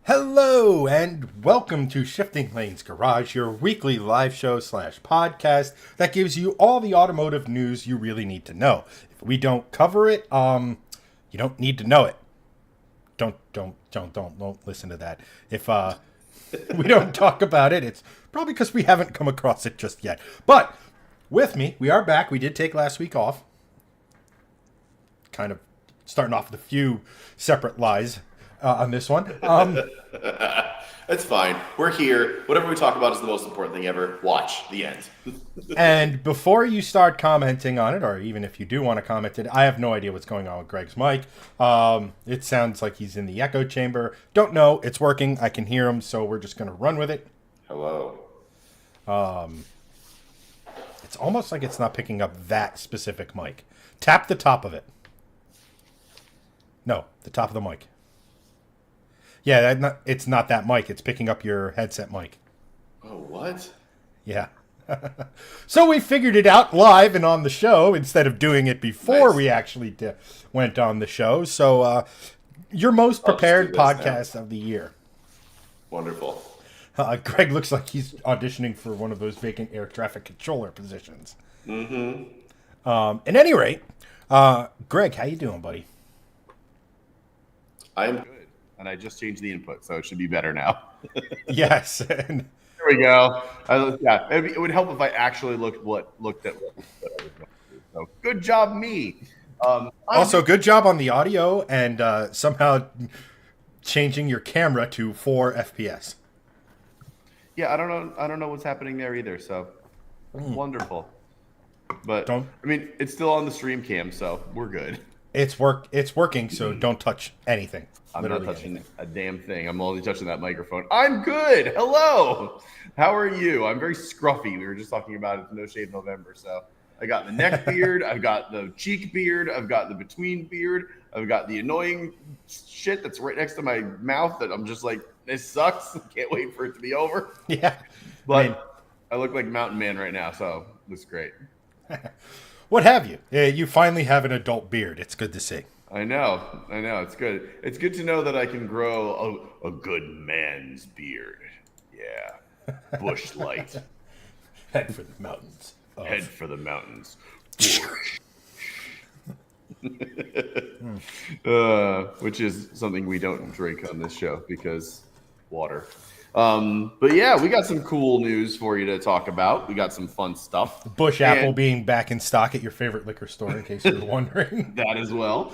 Hello and welcome to Shifting Lanes Garage, your weekly live show slash podcast that gives you all the automotive news you really need to know. If we don't cover it, you don't need to know it. Don't listen to that. If we don't talk about it, it's probably because we haven't come across it just yet. But with me, we are back. We did take last week off. Kind of starting off with a few separate lies on this one. That's fine. We're here. Whatever we talk about is the most important thing ever. Watch the end. And before you start commenting on it, or even if you do want to comment it, I have no idea what's going on with Greg's mic. It sounds like he's in the echo chamber. Don't know. It's working. I can hear him, so we're just going to run with it. Hello. It's almost like it's not picking up that specific mic. Tap the top of it. No, the top of the mic. Yeah, it's not that mic. It's picking up your headset mic. Oh, what? Yeah. So we figured it out live and on the show instead of doing it before Nice. we actually went on the show. So your most prepared podcast of the year. Wonderful. Greg looks like he's auditioning for one of those vacant air traffic controller positions. Mm-hmm. At any rate, Greg, how you doing, buddy? I'm good. And I just changed the input, so it should be better now. Yes. And There we go. It would help if I actually looked at what I was going to do. So good job, me. also, good job on the audio and somehow changing your camera to 4 FPS. Yeah, I don't know what's happening there either. So wonderful. But it's still on the stream cam, so we're good. It's working, so don't touch anything. I'm Literally not touching anything. a damn thing. I'm only touching that microphone. I'm good. Hello. How are you? I'm very scruffy. We were just talking about it. No Shave November. So I got the neck beard. I've got the cheek beard. I've got the between beard. I've got the annoying shit that's right next to my mouth that I'm just like, this sucks. Can't wait for it to be over. Yeah. But I look like Mountain Man right now. So it looks great. What have you? You finally have an adult beard. It's good to see. I know. It's good. It's good to know that I can grow a good man's beard. Yeah. Bush light. Head for the mountains. Head for the mountains. Which is something we don't drink on this show because water. But yeah, we got some cool news for you to talk about. We got some fun stuff. Bush Apple being back in stock at your favorite liquor store, in case you were wondering. That as well.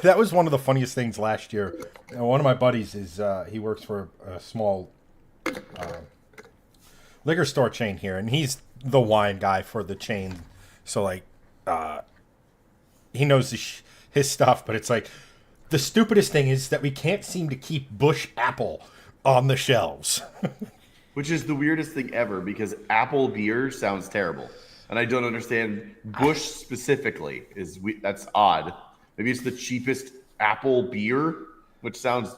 That was one of the funniest things last year. One of my buddies he works for a small liquor store chain here, and he's the wine guy for the chain. So he knows his stuff, but it's like the stupidest thing is that we can't seem to keep Bush Apple on the shelves. Which is the weirdest thing ever because apple beer sounds terrible. And I don't understand Bush specifically. That's odd. Maybe it's the cheapest apple beer, which sounds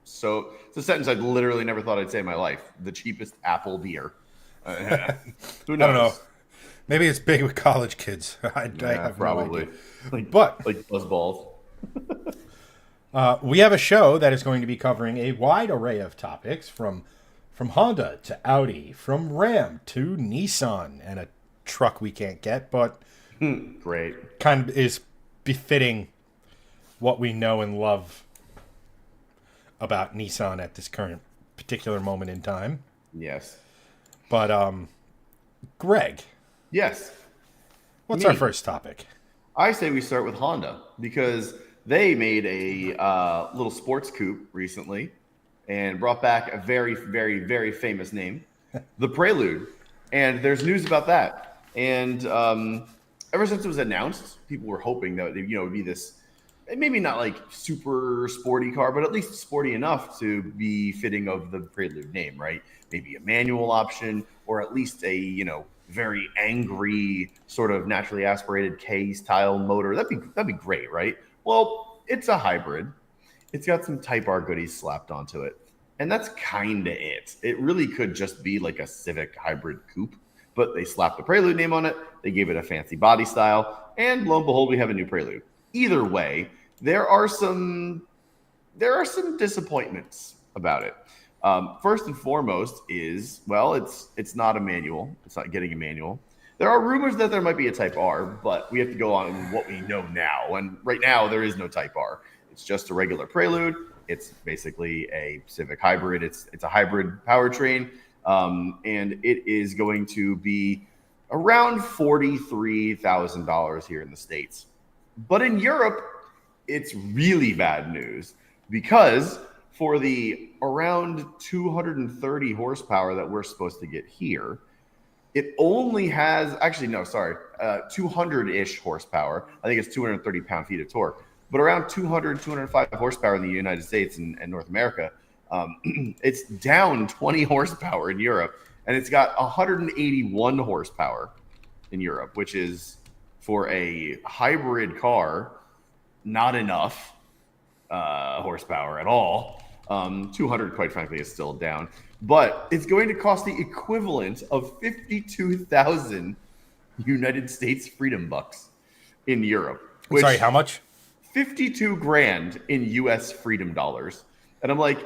so... It's a sentence I literally never thought I'd say in my life. The cheapest apple beer. Who knows? I don't know. Maybe it's big with college kids. I have probably. No idea. But like buzzballs. we have a show that is going to be covering a wide array of topics from Honda to Audi, from Ram to Nissan, and a truck we can't get, but Great. kind of is befitting what we know and love about Nissan at this current particular moment in time. Yes. But Greg, Yes. what's our first topic? I say we start with Honda because they made a little sports coupe recently and brought back a very, very, very famous name, the Prelude. And there's news about that. And ever since it was announced, people were hoping that it would be this, maybe not like super sporty car, but at least sporty enough to be fitting of the Prelude name, right? Maybe a manual option or at least a, very angry sort of naturally aspirated K-style motor. That'd be great, right? Well, it's a hybrid. It's got some Type R goodies slapped onto it. And that's kind of it. It really could just be like a Civic hybrid coupe, but they slapped the Prelude name on it. They gave it a fancy body style. And lo and behold, we have a new Prelude. Either way, there are some disappointments about it. First and foremost is, well, it's not a manual. It's not getting a manual. There are rumors that there might be a Type R, but we have to go on what we know now. And right now, there is no Type R. It's just a regular Prelude. It's basically a Civic hybrid. It's a hybrid powertrain, and it is going to be around $43,000 here in the States. But in Europe, it's really bad news because for the around 230 horsepower that we're supposed to get here, it only has, 200-ish horsepower. I think it's 230 pound-feet of torque, but around 200, 205 horsepower in the United States and North America. It's down 20 horsepower in Europe, and it's got 181 horsepower in Europe, which is, for a hybrid car, not enough horsepower at all. 200, quite frankly, is still down. But it's going to cost the equivalent of 52,000 United States freedom bucks in Europe. Sorry, how much? 52 grand in US freedom dollars. And I'm like,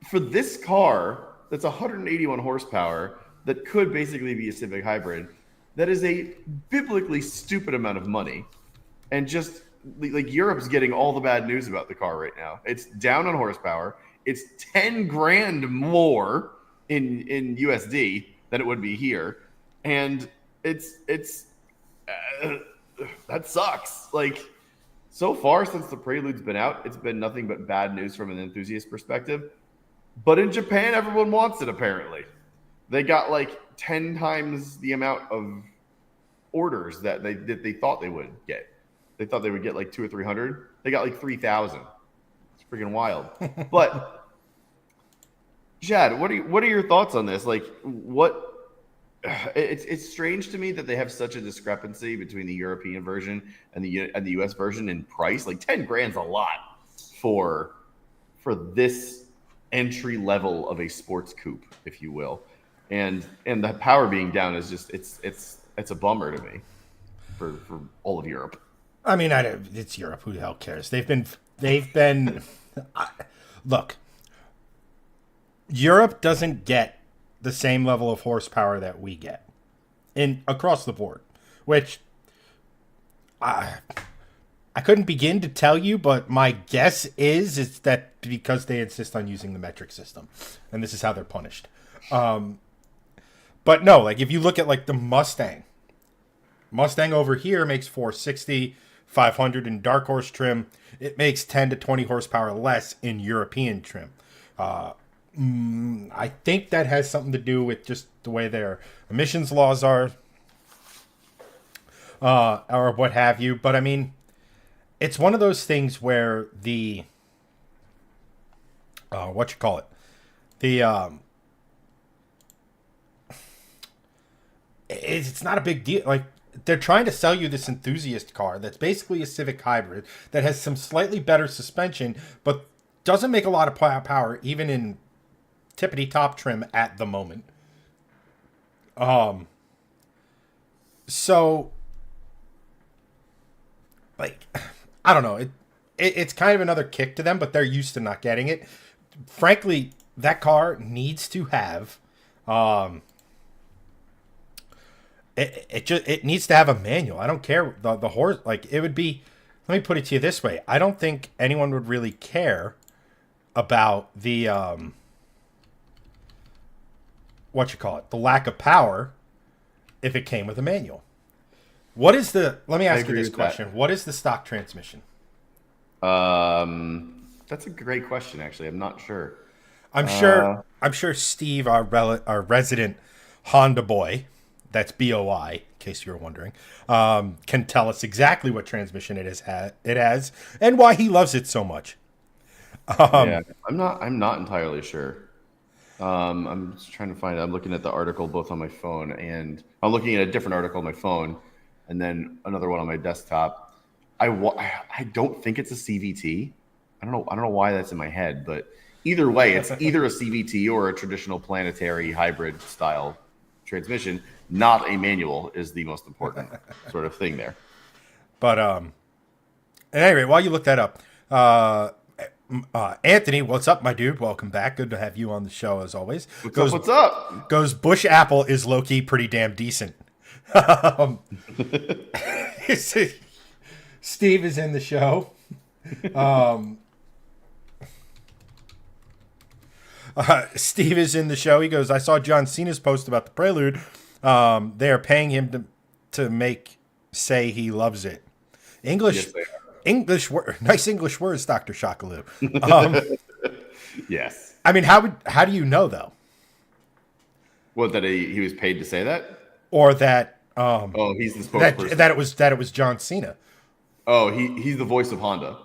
for this car that's 181 horsepower, that could basically be a Civic hybrid, that is a biblically stupid amount of money. And just like Europe's getting all the bad news about the car right now. It's down on horsepower. It's 10 grand more in USD than it would be here. And it's that sucks. Like, so far since the Prelude's been out, it's been nothing but bad news from an enthusiast perspective. But in Japan, everyone wants it, apparently. They got like 10 times the amount of orders that they thought they would get. They thought they would get like 200 or 300. They got like 3,000. It's freaking wild. But Chad, what are your thoughts on this? Like, what? It's strange to me that they have such a discrepancy between the European version and the US version in price. Like 10 grand's a lot for this entry level of a sports coupe, if you will. And the power being down is just it's a bummer to me for all of Europe. I mean, it's Europe. Who the hell cares? They've been look. Europe doesn't get the same level of horsepower that we get across the board, which I couldn't begin to tell you, but my guess is that because they insist on using the metric system, and this is how they're punished. But no, like if you look at like the Mustang over here makes 460, 500 in dark horse trim. It makes 10 to 20 horsepower less in European trim. I think that has something to do with just the way their emissions laws are, or what have you. But I mean, it's one of those things where the it's not a big deal. Like, they're trying to sell you this enthusiast car that's basically a Civic hybrid that has some slightly better suspension, but doesn't make a lot of power even in tippity top trim at the moment. So like, I don't know. It's kind of another kick to them, but they're used to not getting it. Frankly, that car needs to have it needs to have a manual. I don't care the horse. Like, it would be. Let me put it to you this way: I don't think anyone would really care about the the lack of power if it came with a manual. What is the? Let me ask you this question: what is the stock transmission? That's a great question. Actually, I'm not sure. I'm sure Steve, our resident Honda boy. That's BOI, in case you were wondering, can tell us exactly what transmission it has and why he loves it so much. Yeah, I'm not entirely sure. I'm just trying to find it. I'm looking at the article both on my phone, and I'm looking at a different article on my phone, and then another one on my desktop. I don't think it's a CVT. I don't know why that's in my head, but either way, it's either a CVT or a traditional planetary hybrid style transmission. Not a manual is the most important sort of thing there. But at any rate, while you look that up, Anthony, what's up, my dude? Welcome back. Good to have you on the show as always. What's up? Goes Bush Apple is low key pretty damn decent. um, Steve is in the show. Steve is in the show. He goes, I saw John Cena's post about the Prelude. They are paying him to say he loves it. English. Yes, English word, nice English words, Dr. Shakalu. yes. I mean, how do you know though? What, that he was paid to say that? Or that he's the spokesperson. that it was John Cena. Oh, he's the voice of Honda.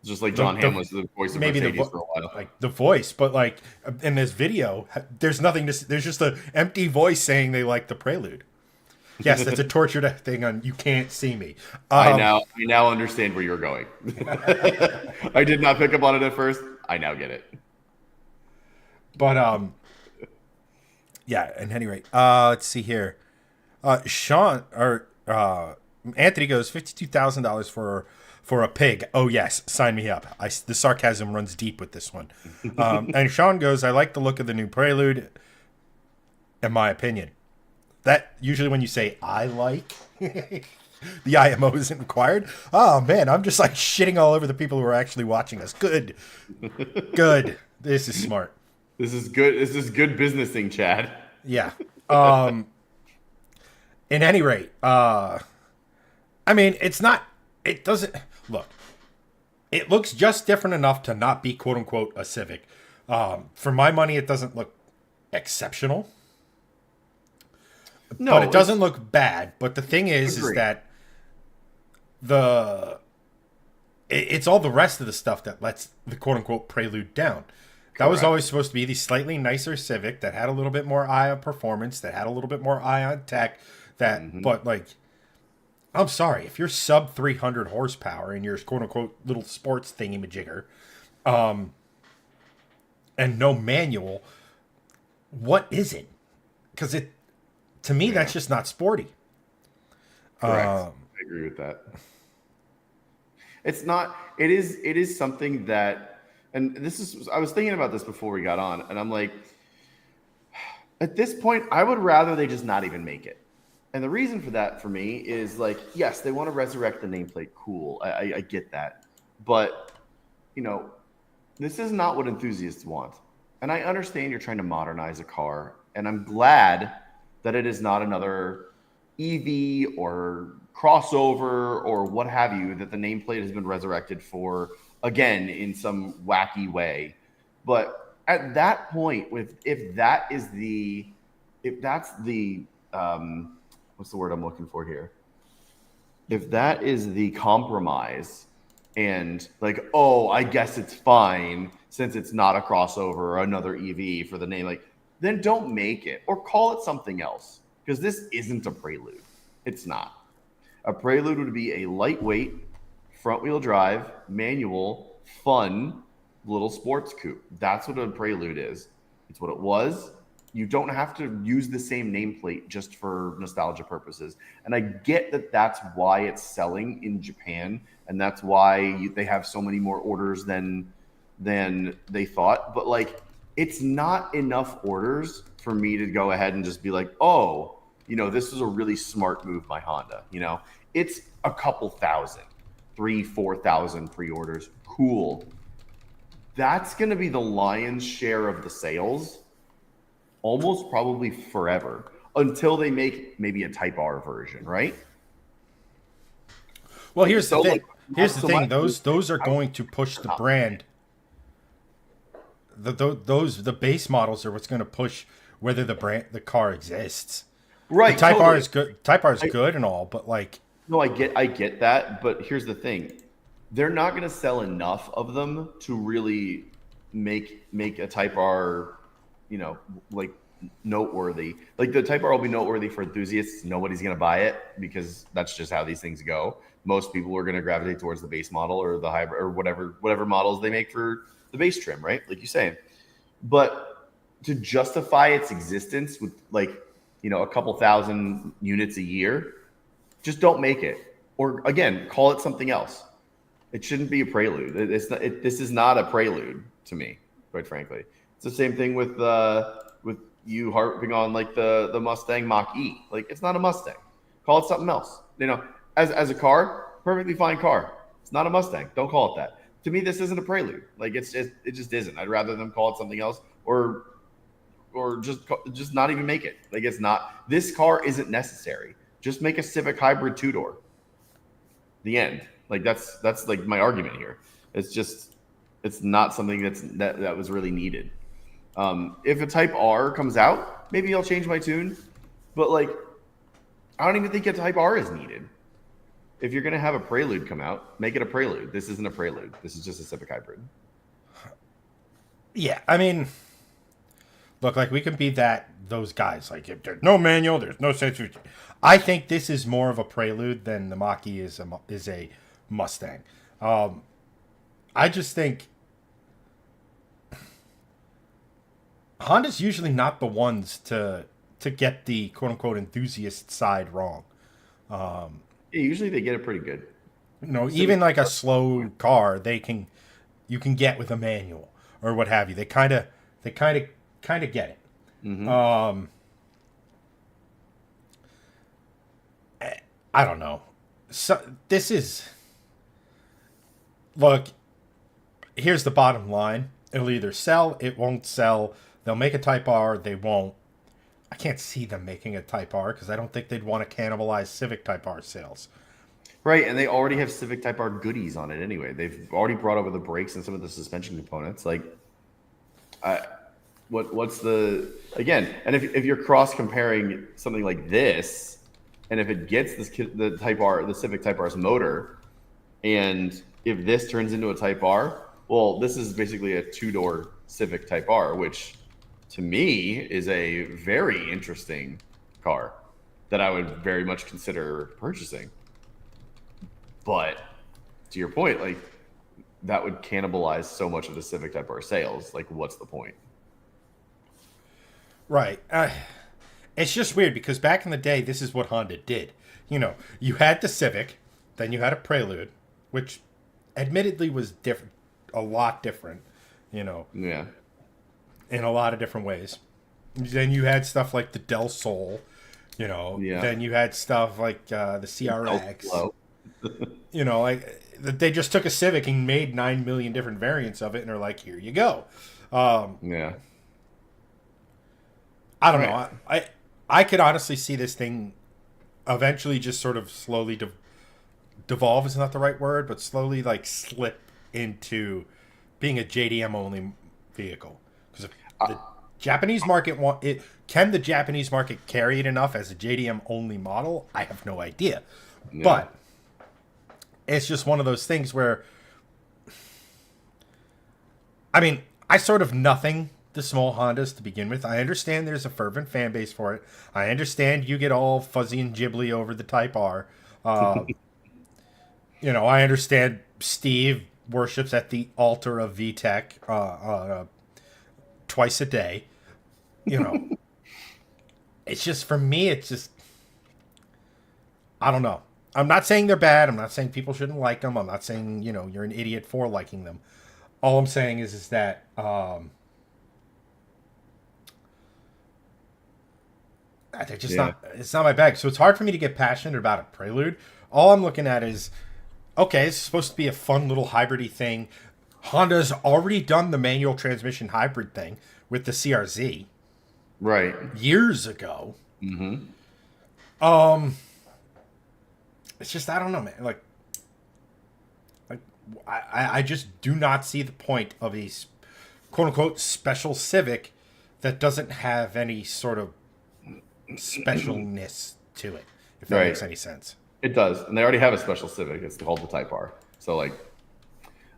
Just like John Hamm was the voice of Mercedes for a while. Like the voice, but like in this video, there's nothing to. There's just an empty voice saying they like the Prelude. Yes, that's a tortured thing on You Can't See Me. I now understand where you're going. I did not pick up on it at first. I now get it. But yeah. At any rate, let's see here. Anthony goes $52,000 for a pig. Oh yes, sign me up. The sarcasm runs deep with this one. And Sean goes, I like the look of the new Prelude. In my opinion. That usually when you say I like, the IMO isn't required. Oh man, I'm just like shitting all over the people who are actually watching us. Good. This is smart. This is good. This is good businessing, Chad. Yeah. In any rate, I mean, it doesn't look. It looks just different enough to not be quote unquote a Civic. For my money, it doesn't look exceptional. No, but it doesn't look bad. But the thing is that it's all the rest of the stuff that lets the quote unquote Prelude down. That was always supposed to be the slightly nicer Civic that had a little bit more eye on performance, that had a little bit more eye on tech. But like, I'm sorry, if you're sub 300 horsepower and you're quote unquote little sports thingy-majigger, and no manual, what is it? Because to me, that's just not sporty. Correct. I agree with that. It's not. It is something that, and this is. I was thinking about this before we got on, and I'm like, at this point, I would rather they just not even make it. And the reason for that, for me, is like, yes, they want to resurrect the nameplate. Cool, I get that, but this is not what enthusiasts want. And I understand you're trying to modernize a car, and I'm glad that it is not another EV or crossover or what have you, that the nameplate has been resurrected for, again, in some wacky way. But at that point, if that's the what's the word I'm looking for here? If that is the compromise and like, oh, I guess it's fine since it's not a crossover or another EV for the name, like, then don't make it or call it something else, because this isn't a Prelude. It's not. A Prelude would be a lightweight, front-wheel drive, manual, fun little sports coupe. That's what a Prelude is. It's what it was. You don't have to use the same nameplate just for nostalgia purposes. And I get that that's why it's selling in Japan, and that's why they have so many more orders than they thought. But like, it's not enough orders for me to go ahead and just be like, oh, this is a really smart move by Honda. It's a couple thousand, 3,000-4,000 pre-orders. Cool. That's going to be the lion's share of the sales, almost probably forever, until they make maybe a Type R version, right? Well, here's the thing. Those are going to push the brand. The base models are what's going to push whether the car exists. Right. The Type R is good. Type R is good and all, but like. No, I get that, but here's the thing: they're not going to sell enough of them to really make a Type R, like noteworthy. Like the Type R will be noteworthy for enthusiasts. Nobody's going to buy it because that's just how these things go. Most people are going to gravitate towards the base model or the hybrid or whatever models they make for the base trim, right? Like you say. But to justify its existence with like, a couple thousand units a year, just don't make it. Or again, call it something else. It shouldn't be a Prelude. This is not a Prelude to me, quite frankly. It's the same thing with you harping on like the Mustang Mach-E. Like, it's not a Mustang. Call it something else. As a car, perfectly fine car. It's not a Mustang. Don't call it that. To me, this isn't a Prelude. Like, it just isn't. I'd rather them call it something else, or just not even make it. Like, it's not. This car isn't necessary. Just make a Civic Hybrid 2-door. The end. Like, that's like my argument here. It's not something that was really needed. If a Type R comes out, maybe I'll change my tune. But like, I don't even think a Type R is needed. If you're gonna have a Prelude come out, make it a Prelude. This isn't a Prelude. This is just a Civic Hybrid. Yeah, I mean, look, like, we can be those guys. Like, if there's no manual, there's no sense. I think this is more of a Prelude than the Mach-E is a Mustang. I just think Honda's usually not the ones to get the quote unquote enthusiast side wrong. Yeah, usually they get it pretty good. Even like a slow car, you can get with a manual or what have you. They kind of get it. Mm-hmm. I don't know. So look, here's the bottom line. It'll either sell, it won't sell. They'll make a Type R, they won't. I can't see them making a Type R because I don't think they'd want to cannibalize Civic Type R sales. Right, and they already have Civic Type R goodies on it anyway. They've already brought over the brakes and some of the suspension components. Like, what's the again? And if you're cross comparing something like this, and if it gets the Type R, the Civic Type R's motor, and if this turns into a Type R, well, this is basically a 2-door Civic Type R, which to me is a very interesting car that I would very much consider purchasing. But to your point, like, that would cannibalize so much of the Civic Type R sales. Like, what's the point? Right. It's just weird because back in the day, this is what Honda did. You had the Civic, then you had a Prelude, which admittedly was different, a lot different, Yeah. in a lot of different ways. Then you had stuff like the Del Sol, Yeah. Then you had stuff like the CRX. Like, they just took a Civic and made 9 million different variants of it, and they're like, here you go. Yeah. I don't know. I could honestly see this thing eventually just sort of slowly devolve is not the right word, but slowly like slip into being a JDM only vehicle. Because the Japanese market can the Japanese market carry it enough as a JDM only model? I have no idea. Yeah. But it's just one of those things where, I mean, I sort of nothing the small Hondas to begin with. I understand there's a fervent fan base for it. I understand you get all fuzzy and ghibli over the Type R. I understand Steve worships at the altar of VTEC twice a day. It's just, for me, it's just, I don't know. I'm not saying they're bad. I'm not saying people shouldn't like them. I'm not saying, you're an idiot for liking them. All I'm saying is that they're just it's not my bag. So it's hard for me to get passionate about a Prelude. All I'm looking at is, okay, it's supposed to be a fun little hybridy thing. Honda's already done the manual transmission hybrid thing with the CRZ. Right. Years ago. Mm-hmm. It's just, I don't know, man. Like I just do not see the point of a quote unquote special Civic that doesn't have any sort of specialness to it, if that makes any sense. It does, and they already have a special Civic. It's called the Type R. So, like,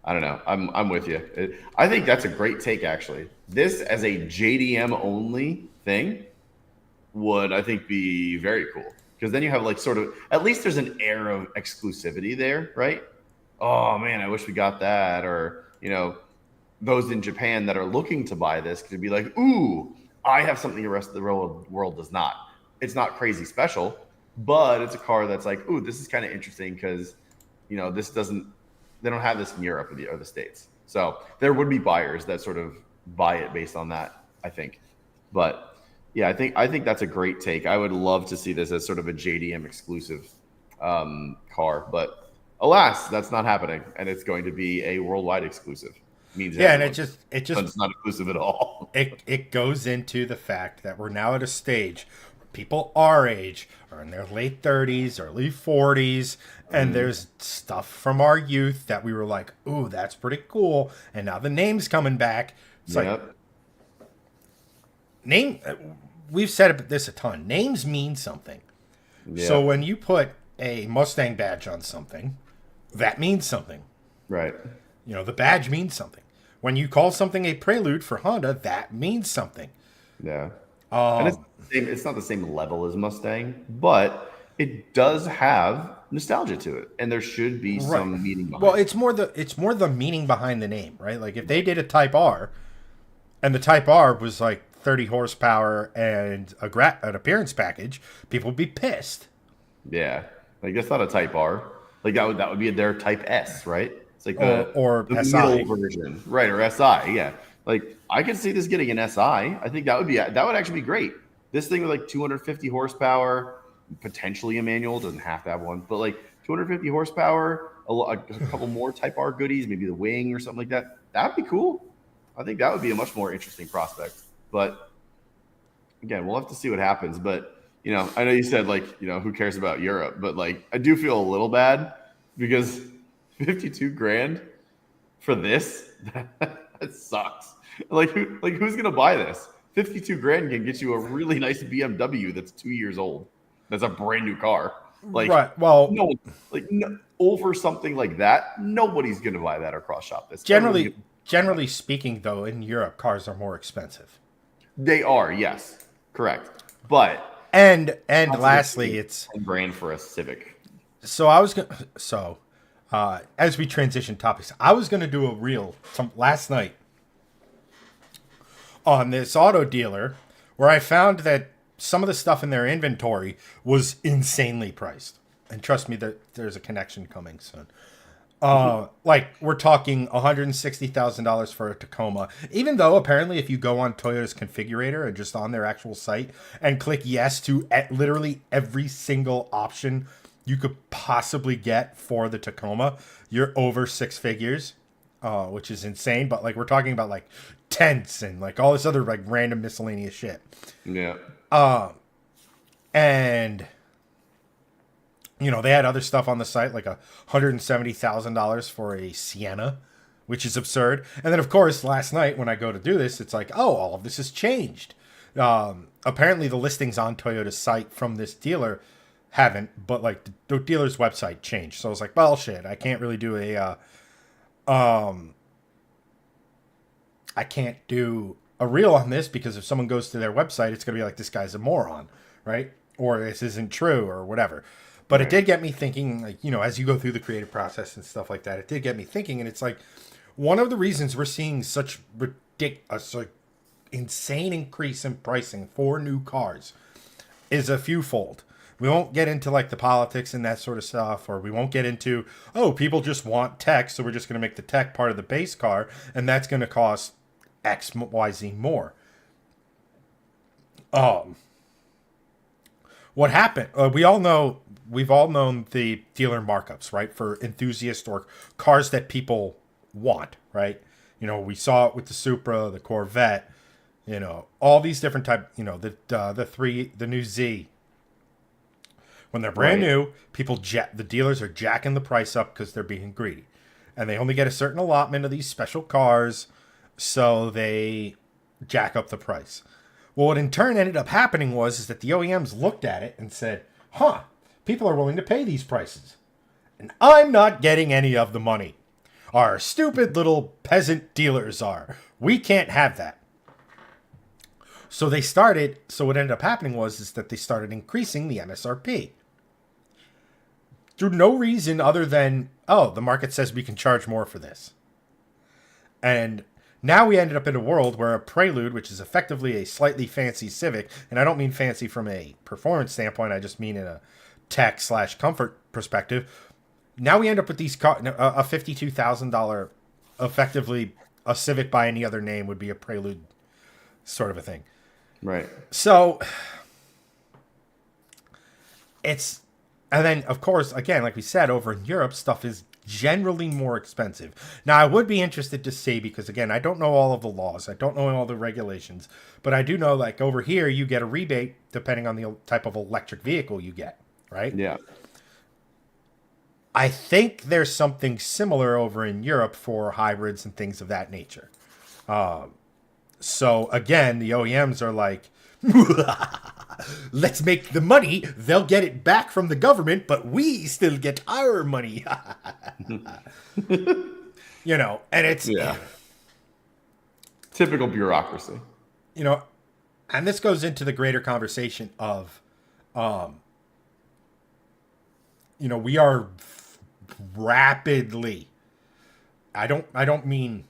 I don't know. I'm with you. I think that's a great take, actually. This as a JDM only thing would, I think, be very cool, because then you have like sort of, at least there's an air of exclusivity there, right? Oh man, I wish we got that. Or those in Japan that are looking to buy this could be like, ooh, I have something the rest of the world does not. It's not crazy special, but it's a car that's like, ooh, this is kind of interesting because, this doesn't They don't have this in Europe or the States. So there would be buyers that sort of buy it based on that, I think. But yeah, I think that's a great take. I would love to see this as sort of a JDM exclusive car, but alas, that's not happening, and it's going to be a worldwide exclusive. Means Yeah, and everyone. it just It's not exclusive at all. it goes into the fact that we're now at a stage where people our age are in their late 30s, early 40s, and there's stuff from our youth that we were like, ooh, that's pretty cool. And now the name's coming back. It's like name we've said this a ton. Names mean something. Yeah. So when you put a Mustang badge on something, that means something. Right. You know, the badge means something. When you call something a Prelude for Honda, that means something. Yeah. And it's not the same level as Mustang, but it does have nostalgia to it, and there should be some meaning behind Well, it. it's more the meaning behind the name, right? Like if they did a Type R, and the Type R was like 30 horsepower and an appearance package, people would be pissed. Yeah. Like that's not a Type R. Like that would be their Type S, right? It's like Or the SI. middle version, right? Or SI, yeah. Like I could see this getting an SI. I think that would actually be great. This thing with like 250 horsepower, potentially a manual, doesn't have to have one, but like 250 horsepower, a couple more Type R goodies, maybe the wing or something like that. That'd be cool. I think that would be a much more interesting prospect. But again, we'll have to see what happens. But I know you said like who cares about Europe, but like I do feel a little bad because 52 grand for this that sucks. Like who's gonna buy this? 52 grand can get you a really nice BMW that's 2 years old. That's a brand new car. Like Right. Well, over something like that, nobody's gonna buy that or cross shop this. Generally speaking, though, in Europe, cars are more expensive. They are, yes, correct. But And lastly, it's $10,000 for a Civic. so I was gonna as we transition topics, I was gonna do a reel last night on this auto dealer where I found that some of the stuff in their inventory was insanely priced. And trust me, there's a connection coming soon. Like we're talking $160,000 for a Tacoma, even though apparently if you go on Toyota's configurator and just on their actual site and click yes to literally every single option you could possibly get for the Tacoma, you're over six figures, which is insane. But like we're talking about like tents and like all this other like random miscellaneous shit. Yeah. And they had other stuff on the site, like $170,000 for a Sienna, which is absurd. And then, of course, last night when I go to do this, it's like, oh, all of this has changed. Apparently, the listings on Toyota's site from this dealer haven't, but like the dealer's website changed. So I was like, well, shit, I can't really do I can't do a reel on this because if someone goes to their website, it's going to be like, this guy's a moron, right? Or this isn't true or whatever. But it did get me thinking, like, as you go through the creative process and stuff like that, it did get me thinking. And it's like one of the reasons we're seeing such ridiculous, like insane increase in pricing for new cars is a fewfold. We won't get into like the politics and that sort of stuff, or we won't get into, people just want tech, so we're just going to make the tech part of the base car, and that's going to cost X, Y, Z more. What happened? We've all known the dealer markups, right? For enthusiasts or cars that people want, right? We saw it with the Supra, the Corvette, all these different the new Z. When they're brand new, the dealers are jacking the price up because they're being greedy, and they only get a certain allotment of these special cars, so they jack up the price. Well, what in turn ended up happening is that the OEMs looked at it and said, people are willing to pay these prices, and I'm not getting any of the money. Our stupid little peasant dealers are. We can't have that. So what ended up happening is that they started increasing the MSRP. Through no reason other than, the market says we can charge more for this. And now we ended up in a world where a Prelude, which is effectively a slightly fancy Civic, and I don't mean fancy from a performance standpoint, I just mean in a tech/comfort perspective, Now we end up with these a $52,000, effectively a Civic by any other name would be a Prelude sort of a thing. Right. So it's, and then of course, again, like we said, over in Europe, stuff is generally more expensive. Now, I would be interested to see, because again, I don't know all of the laws, I don't know all the regulations, but I do know, like, over here, you get a rebate depending on the type of electric vehicle you get, right? Yeah. I think there's something similar over in Europe for hybrids and things of that nature. So again, the OEMs are like, let's make the money. They'll get it back from the government, but we still get our money. You know, and it's typical bureaucracy. You know, and this goes into the greater conversation of, you know, we are rapidly. I don't mean.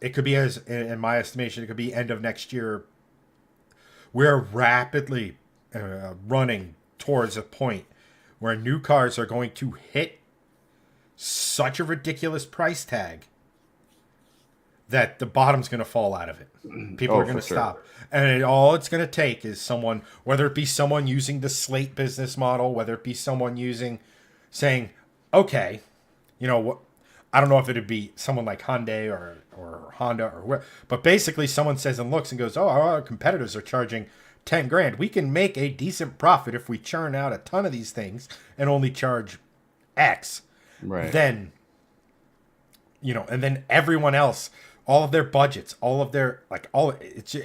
It could be, as in my estimation, it could be end of next year. We're rapidly running towards a point where new cars are going to hit such a ridiculous price tag that the bottom's going to fall out of it. People are going to stop. And all it's going to take is someone, whether it be someone using the Slate business model, whether it be someone saying, okay, you know what? I don't know if it'd be someone like Hyundai or Honda or where, but basically someone says and looks and goes, oh, our competitors are charging 10 grand. We can make a decent profit if we churn out a ton of these things and only charge X. Right. Then, you know, and then everyone else, all of their budgets, all of their, like,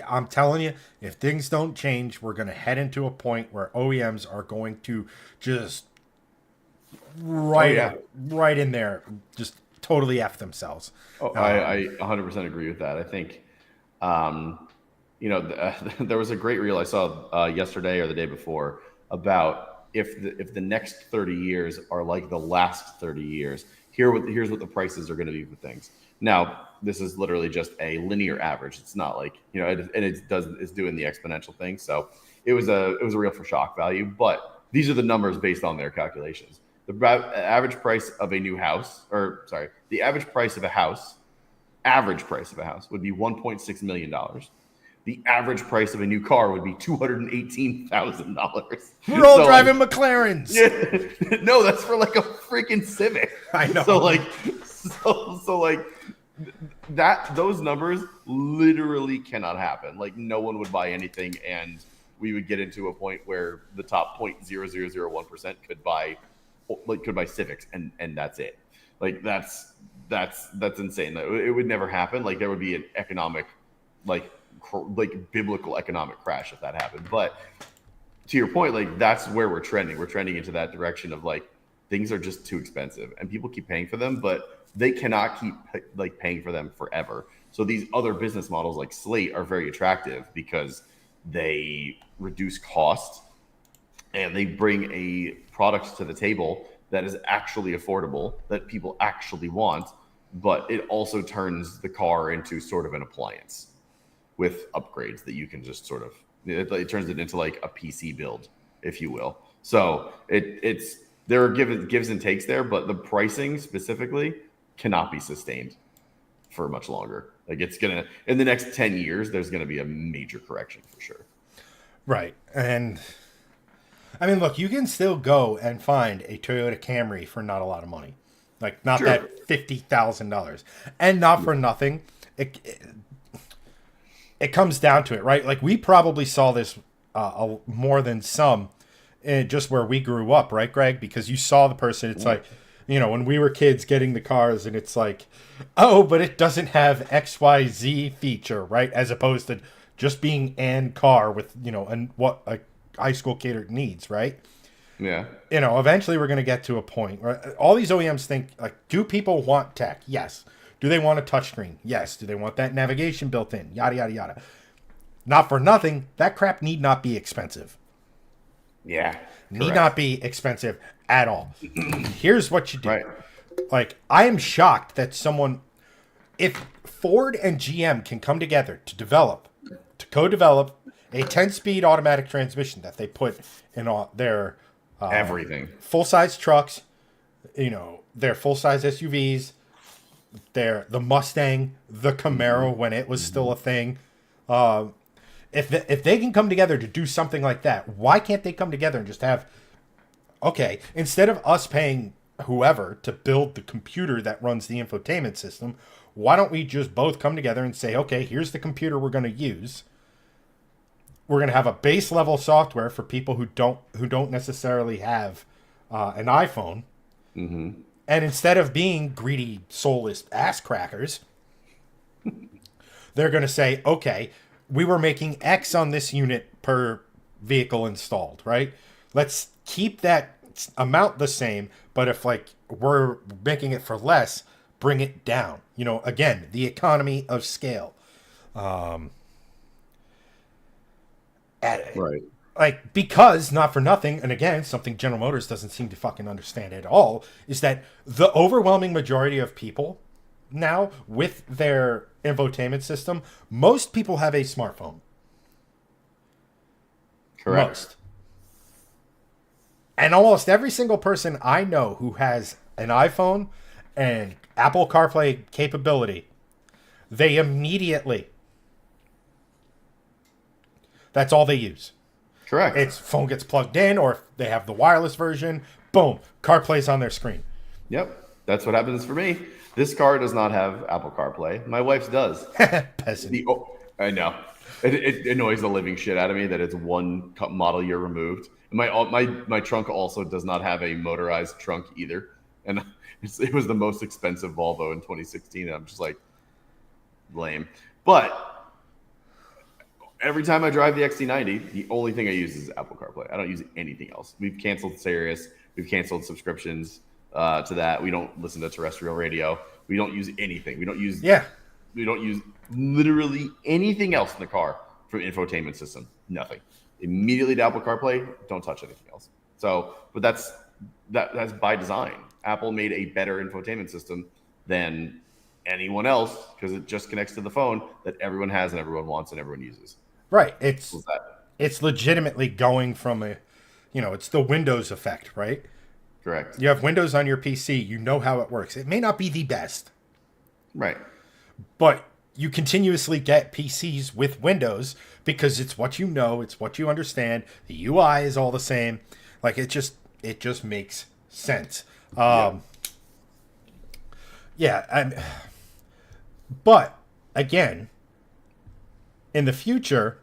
I'm telling you, if things don't change, we're going to head into a point where OEMs are going to just right in there, just totally F themselves. I 100% agree with that. I think, you know, there was a great reel I saw yesterday or the day before about if the next 30 years are like the last 30 years, here's what the prices are going to be for things. Now, this is literally just a linear average. It's not like, you know, it's doing the exponential thing. So it was a reel for shock value, but these are the numbers based on their calculations. The average price of a new house, the average price of a house would be $1.6 million. The average price of a new car would be $218,000. We're all driving McLarens. Yeah, no, that's for like a freaking Civic. I know. So like that, those numbers literally cannot happen. Like, no one would buy anything, and we would get into a point where the top 0.0001% could buy Civics, and that's it. Like, that's insane. It would never happen. Like, there would be an economic, like biblical economic crash if that happened. But to your point, like, that's where we're trending. We're trending into that direction of, like, things are just too expensive and people keep paying for them, but they cannot keep like paying for them forever. So these other business models like Slate are very attractive because they reduce cost and they bring a product to the table that is actually affordable, that people actually want, but it also turns the car into sort of an appliance with upgrades that you can just sort of, it turns it into like a PC build, if you will. So it's there are gives and takes there, but the pricing specifically cannot be sustained for much longer. Like, it's gonna, in the next 10 years, there's gonna be a major correction for sure. Right. And I mean, look, you can still go and find a Toyota Camry for not a lot of money. Like, not that $50,000. And not for nothing, it comes down to it, right? Like, we probably saw this more than some in just where we grew up, right, Greg? Because you saw the person, it's like, you know, when we were kids getting the cars, and it's like, oh, but it doesn't have XYZ feature, right? As opposed to just being an car with, you know, and what a high school kid needs, right? Yeah. You know, eventually we're going to get to a point where all these OEMs think, like, do people want tech? Yes. Do they want a touchscreen? Yes. Do they want that navigation built in? Yada, yada, yada. Not for nothing, that crap need not be expensive. Yeah. Need not be expensive at all. Here's what you do. Right. Like, I am shocked that if Ford and GM can come together to co-develop a 10-speed automatic transmission that they put in all their everything, full-size trucks, They're full-size SUVs. They're the Mustang, the Camaro when it was still a thing. If they can come together to do something like that, why can't they come together and just have, okay, instead of us paying whoever to build the computer that runs the infotainment system, why don't we just both come together and say, okay, here's the computer we're going to use. We're going to have a base level software for people who don't necessarily have an iPhone. Mm-hmm. And instead of being greedy, soulless ass crackers, they're going to say, okay, we were making X on this unit per vehicle installed, right? Let's keep that amount the same, but if we're making it for less, bring it down. Again, the economy of scale. Right. Because, not for nothing, and again, something General Motors doesn't seem to fucking understand at all, is that the overwhelming majority of people now, with their infotainment system, most people have a smartphone. Correct. Most. And almost every single person I know who has an iPhone and Apple CarPlay capability, they immediately, that's all they use. Correct. Its phone gets plugged in, or if they have the wireless version, boom, CarPlay's on their screen. Yep. That's what happens for me. This car does not have Apple CarPlay. My wife's does. Peasant. I know. It annoys the living shit out of me that it's one model year removed. My trunk also does not have a motorized trunk either. And it was the most expensive Volvo in 2016. And I'm just like, lame. But every time I drive the XC90, the only thing I use is Apple CarPlay. I don't use anything else. We've canceled Sirius. We've canceled subscriptions to that. We don't listen to terrestrial radio. We don't use anything. We don't use literally anything else in the car for infotainment system. Nothing. Immediately to Apple CarPlay. Don't touch anything else. So, but that's by design. Apple made a better infotainment system than anyone else because it just connects to the phone that everyone has and everyone wants and everyone uses. Right. It's legitimately going from it's the Windows effect, right? Correct. You have Windows on your PC, you know how it works. It may not be the best. Right. But you continuously get PCs with Windows because it's what you know, it's what you understand. The UI is all the same. It just makes sense. But again, in the future,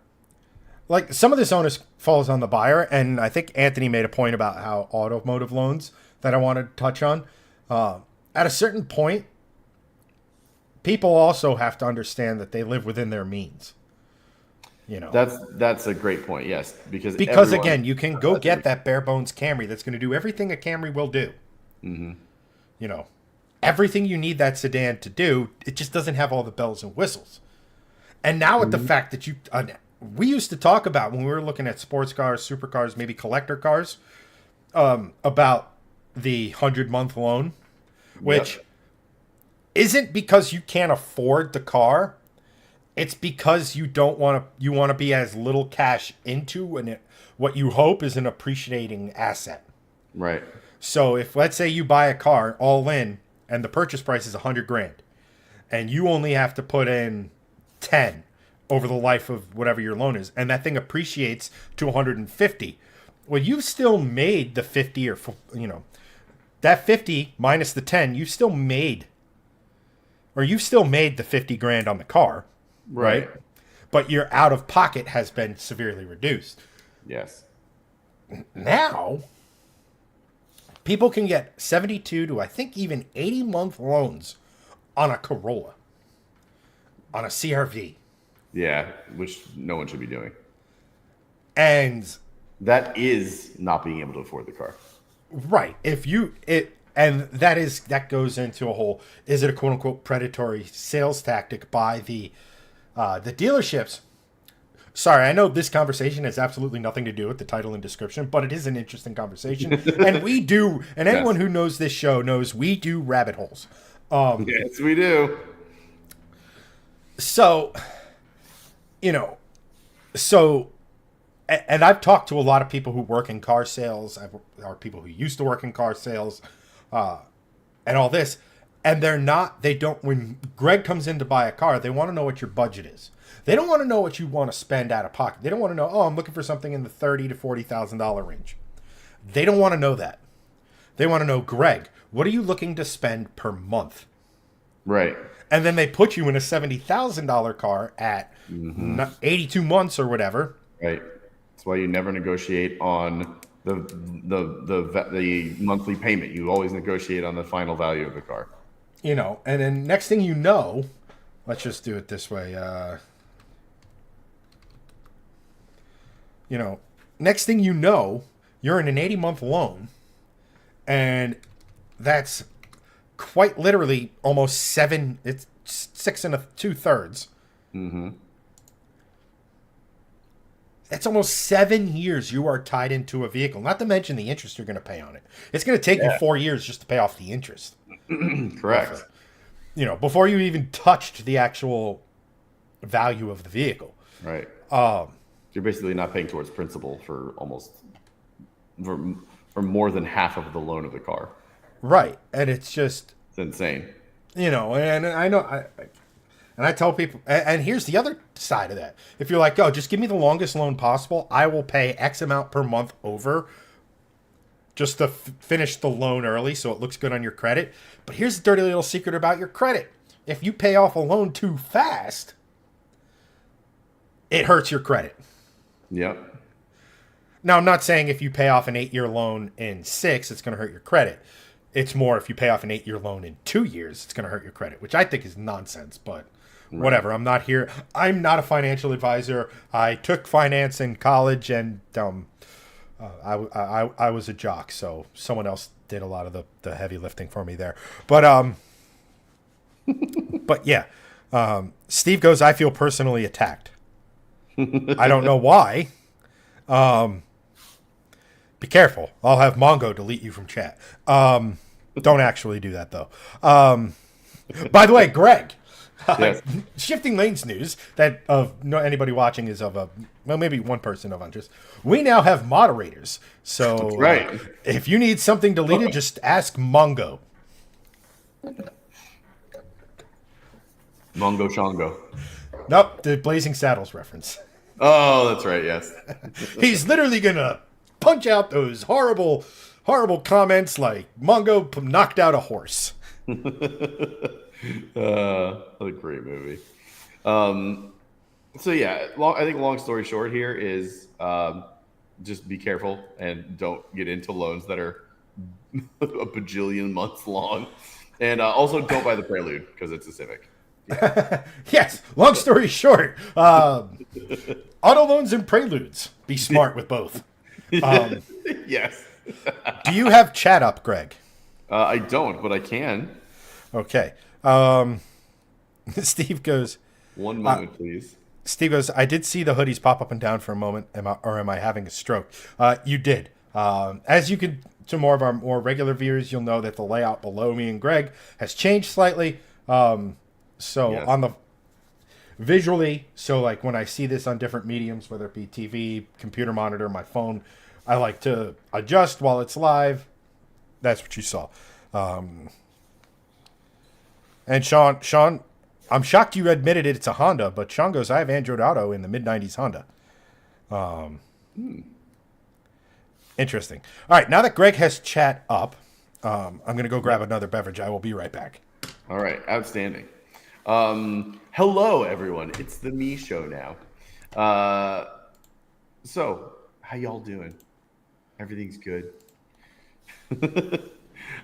some of this onus falls on the buyer, and I think Anthony made a point about how automotive loans that I wanted to touch on. At a certain point, people also have to understand that they live within their means. That's a great point. Yes, because again, you can go get that bare bones Camry that's going to do everything a Camry will do. Mm-hmm. Everything you need that sedan to do, it just doesn't have all the bells and whistles. And now with the fact that we used to talk about when we were looking at sports cars, supercars, maybe collector cars, about the 100-month loan, which isn't because you can't afford the car. It's because you want to be as little cash into what you hope is an appreciating asset. Right. So if, let's say, you buy a car all in and the purchase price is $100,000 and you only have to put in 10 over the life of whatever your loan is, and that thing appreciates to 150, well, you've still made the 50 or, that 50 minus the 10, you've still made the $50,000 on the car. Right. But your out of pocket has been severely reduced. Yes. Now, people can get 72 to I think even 80-month loans on a Corolla, on a CRV. Yeah, which no one should be doing. And that is not being able to afford the car. Right. That goes into a whole, is it a quote unquote predatory sales tactic by the dealerships? Sorry, I know this conversation has absolutely nothing to do with the title and description, but it is an interesting conversation. And anyone who knows this show knows we do rabbit holes. Yes, we do. So, and I've talked to a lot of people who work in car sales, or people who used to work in car sales, and all this. And when Greg comes in to buy a car, they want to know what your budget is. They don't want to know what you want to spend out of pocket. They don't want to know, I'm looking for something in the $30,000 to $40,000 range. They don't want to know that. They want to know, Greg, what are you looking to spend per month? Right. And then they put you in a $70,000 car at 82 months or whatever. Right. That's why you never negotiate on the monthly payment. You always negotiate on the final value of the car. And then next thing you know, let's just do it this way. Next thing you know, you're in an 80-month loan, and that's quite literally almost 7. It's 6 2/3. Mm-hmm. That's almost 7 years you are tied into a vehicle. Not to mention the interest you're going to pay on it. It's going to take you 4 years just to pay off the interest. Correct. Before you even touched the actual value of the vehicle. Right. You're basically not paying towards principal for more than half of the loan of the car. Right. And it's insane. And I know, and I tell people, and here's the other side of that. If you're like, just give me the longest loan possible, I will pay X amount per month over just to finish the loan early so it looks good on your credit. But here's the dirty little secret about your credit. If you pay off a loan too fast, it hurts your credit. Yep. Now, I'm not saying if you pay off an 8-year loan in 6, it's going to hurt your credit. It's more if you pay off an 8-year loan in 2 years, it's going to hurt your credit, which I think is nonsense, but whatever. I'm not a financial advisor. I took finance in college, and I was a jock, so someone else did a lot of the heavy lifting for me there. But but yeah, Steve goes, I feel personally attacked. I don't know why. Be careful. I'll have Mongo delete you from chat. Don't actually do that, though. By the way, Greg, yes. Shifting Lanes news that anybody watching is maybe one person of interest. We now have moderators. So that's right. If you need something deleted, just ask Mongo. Mongo Shango. Nope, the Blazing Saddles reference. Oh, that's right, yes. He's literally going to punch out those horrible, horrible comments like Mongo knocked out a horse. What a great movie. So yeah, I think long story short here is just be careful and don't get into loans that are a bajillion months long. And also don't buy the Prelude because it's a Civic. Yeah. Yes, long story short, auto loans and Preludes. Be smart with both. Yes. Do you have chat up, Greg? I don't, but I can. Okay. Steve goes, one moment, please. Steve goes, I did see the hoodies pop up and down for a moment. Am I having a stroke? You did. As you can, to more of our more regular viewers, you'll know that the layout below me and Greg has changed slightly. So yes. On the visually, so like when I see this on different mediums, whether it be TV, computer monitor, my phone, I like to adjust while it's live. That's what you saw. And Sean, I'm shocked you admitted it's a Honda, but Sean goes, I have Android Auto in the mid-90s Honda. Interesting. All right, now that Greg has chat up, I'm going to go grab another beverage. I will be right back. All right, outstanding. Hello, everyone. It's the me show now. So, how y'all doing? Everything's good.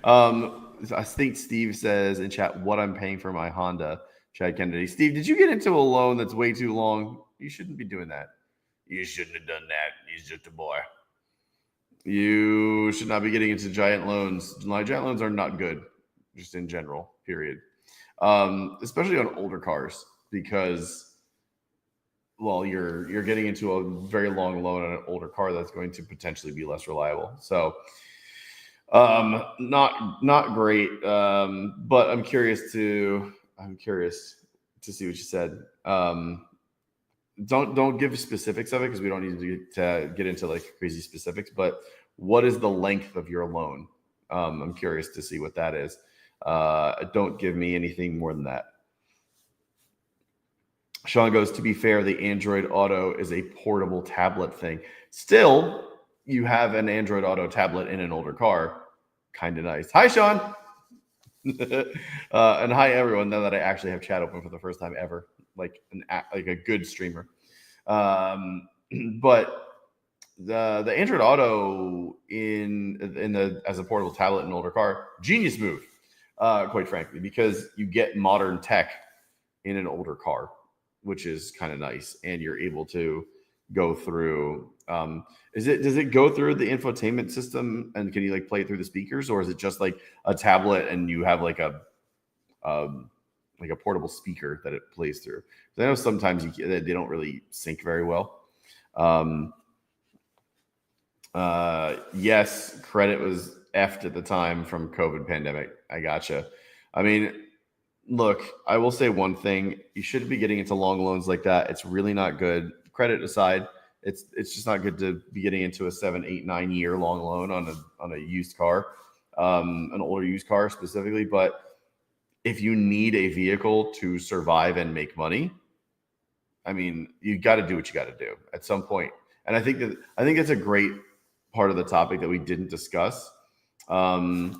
I think Steve says in chat what I'm paying for my Honda. Chad Kennedy. Steve, did you get into a loan that's way too long? You shouldn't be doing that. You shouldn't have done that. He's just a boy. You should not be getting into giant loans. Giant loans are not good, just in general, period. Especially on older cars, because, well, you're getting into a very long loan on an older car that's going to potentially be less reliable. So, not great. But I'm curious to see what you said. Don't give specifics of it because we don't need to get into like crazy specifics. But what is the length of your loan? I'm curious to see what that is. Don't give me anything more than that. Sean goes, to be fair, the Android Auto is a portable tablet thing. Still, you have an Android Auto tablet in an older car. Kind of nice. Hi, Sean. And hi, everyone. Now that I actually have chat open for the first time ever, like a good streamer. But the Android Auto as a portable tablet in an older car, genius move, quite frankly, because you get modern tech in an older car, which is kind of nice, and you're able to go through. Does it go through the infotainment system, and can you like play it through the speakers, or is it just like a tablet and you have like a portable speaker that it plays through? I know sometimes they don't really sync very well. Yes, credit was effed at the time from COVID pandemic. I gotcha. I mean, look, I will say one thing: you shouldn't be getting into long loans like that. It's really not good. Credit aside, it's just not good to be getting into a 7, 8, 9 year long loan on a used car, an older used car specifically. But if you need a vehicle to survive and make money, I mean, you got to do what you got to do at some point. And I think that's a great part of the topic that we didn't discuss. Sorry,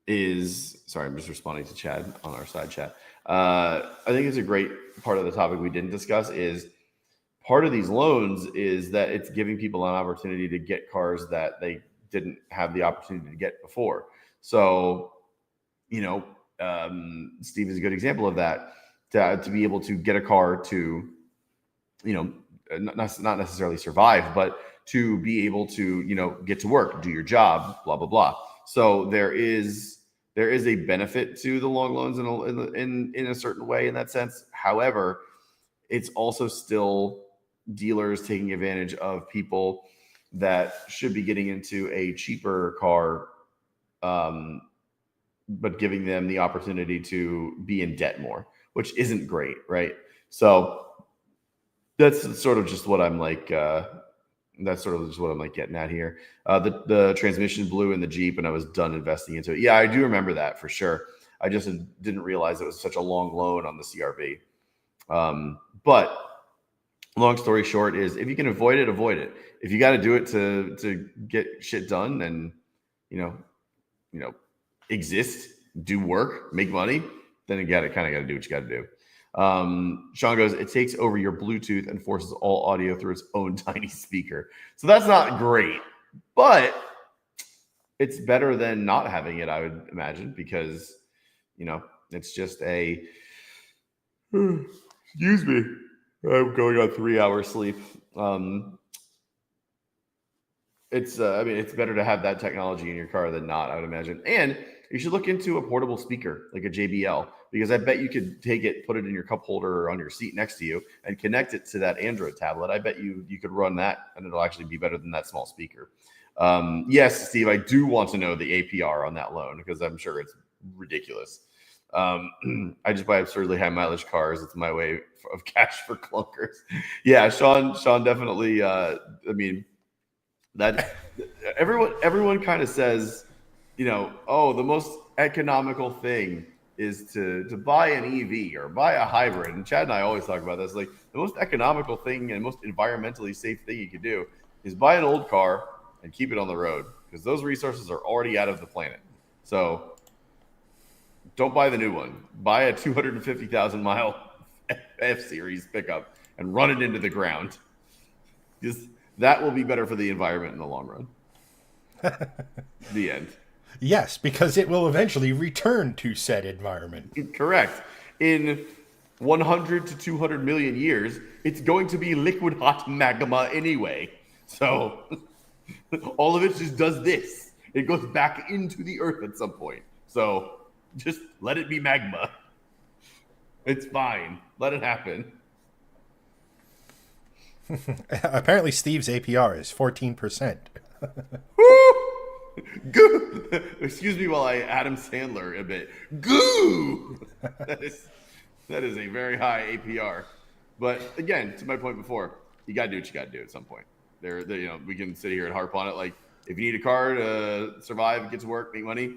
I'm just responding to Chad on our side chat. I think it's a great part of the topic we didn't discuss is part of these loans is that it's giving people an opportunity to get cars that they didn't have the opportunity to get before. So, Steve is a good example of that, to be able to get a car to, not necessarily survive, but to be able to, get to work, do your job, blah, blah, blah. So there is a benefit to the long loans in a certain way in that sense. However, it's also still dealers taking advantage of people that should be getting into a cheaper car, but giving them the opportunity to be in debt more, which isn't great, right? So that's sort of just what I'm like. That's sort of just what I'm like getting at here. The transmission blew in the Jeep, and I was done investing into it. Yeah, I do remember that for sure. I just didn't realize it was such a long loan on the CRV. But long story short is, if you can avoid it, avoid it. If you got to do it to get shit done, and exist, do work, make money, then you kind of got to do what you got to do. Sean goes, it takes over your Bluetooth and forces all audio through its own tiny speaker. So that's not great, but it's better than not having it, I would imagine, because, it's just excuse me, I'm going on 3 hours sleep. It's better to have that technology in your car than not, I would imagine. And you should look into a portable speaker, like a JBL, because I bet you could take it, put it in your cup holder or on your seat next to you, and connect it to that Android tablet. I bet you could run that, and it'll actually be better than that small speaker. Yes, Steve, I do want to know the APR on that loan, because I'm sure it's ridiculous. I just buy absurdly high mileage cars. It's my way of cash for clunkers. Yeah, Sean definitely. That everyone kind of says, the most economical thing is to buy an EV or buy a hybrid. And Chad and I always talk about this. Like, the most economical thing and most environmentally safe thing you could do is buy an old car and keep it on the road, because those resources are already out of the planet. So don't buy the new one. Buy a 250,000 mile F-Series pickup and run it into the ground. Just that will be better for the environment in the long run. The end. Yes, because it will eventually return to said environment. Correct. In 100 to 200 million years, it's going to be liquid hot magma anyway. So all of it just does this. It goes back into the earth at some point. So just let it be magma. It's fine. Let it happen. Apparently Steve's APR is 14%. Goo! Excuse me while I Adam Sandler a bit. Goo! That is a very high APR. But again, to my point before, you got to do what you got to do at some point. We can sit here and harp on it like If you need a car to survive, get to work, make money,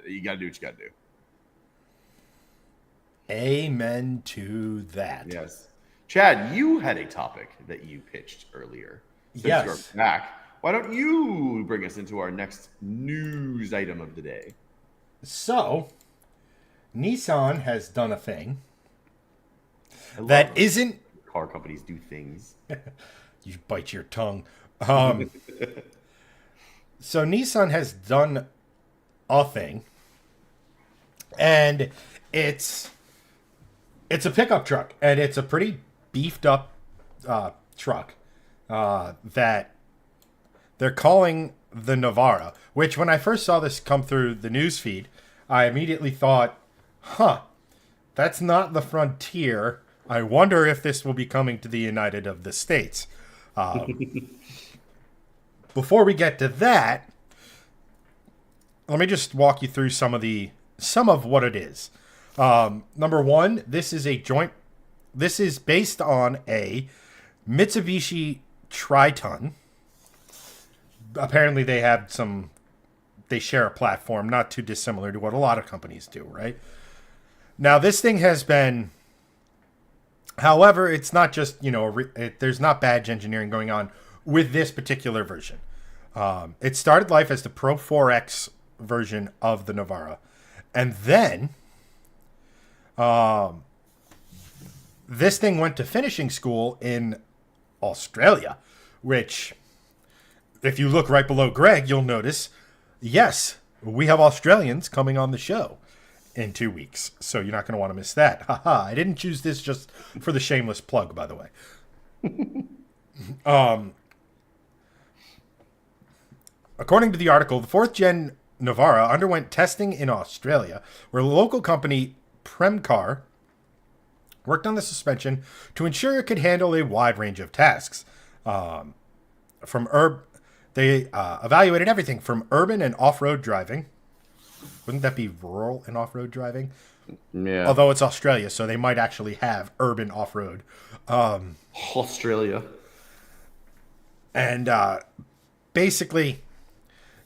you got to do what you got to do. Amen to that. Yes. Chad, you had a topic that you pitched earlier. Since Yes. you're back, why don't you bring us into our next news item of the day? So, Nissan has done a thing I love that when isn't. car companies do things. You bite your tongue. So Nissan has done a thing, and it's a pickup truck, and it's a pretty beefed up truck that they're calling the Navara. Which, when I first saw this come through the news feed, I immediately thought, that's not the Frontier. I wonder if this will be coming to the United of the States. Before we get to that, let me just walk you through some of what it is. Number one, this is based on a Mitsubishi Triton. Apparently they share a platform not too dissimilar to what a lot of companies do, right? Now, this thing has been, however, it's not just, there's not badge engineering going on with this particular version. It started life as the Pro 4X version of the Navara. And then this thing went to finishing school in Australia, which, if you look right below Greg, you'll notice, yes, we have Australians coming on the show in 2 weeks. So you're not going to want to miss that. Haha, I didn't choose this just for the shameless plug, by the way. According to the article, the 4th gen Navara underwent testing in Australia, where the local company Premcar worked on the suspension to ensure it could handle a wide range of tasks. They evaluated everything from urban and off-road driving. Wouldn't that be rural and off-road driving? Yeah. Although it's Australia, so they might actually have urban off-road. Australia. And basically,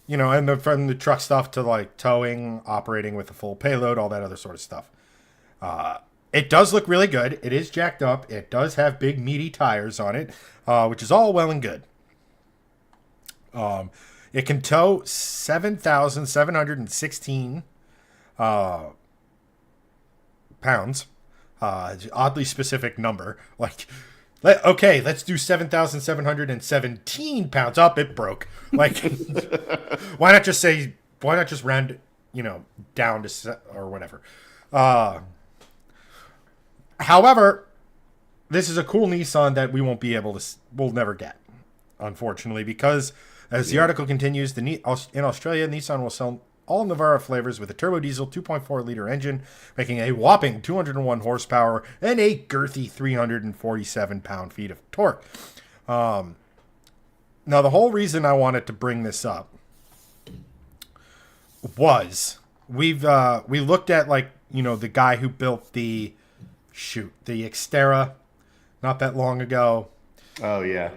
and from the truck stuff to like towing, operating with a full payload, all that other sort of stuff. It does look really good. It is jacked up. It does have big meaty tires on it, which is all well and good. It can tow 7,716 pounds. Oddly specific number. Let's do 7,717 pounds. Up, it broke. Why not just round it, down to or whatever. However, this is a cool Nissan that we'll never get, unfortunately, because as the article continues, in Australia, Nissan will sell all Navara flavors with a turbo diesel 2.4 liter engine, making a whopping 201 horsepower and a girthy 347 pound-feet of torque. Now, the whole reason I wanted to bring this up was we looked at the guy who built the Xterra not that long ago. Oh yeah.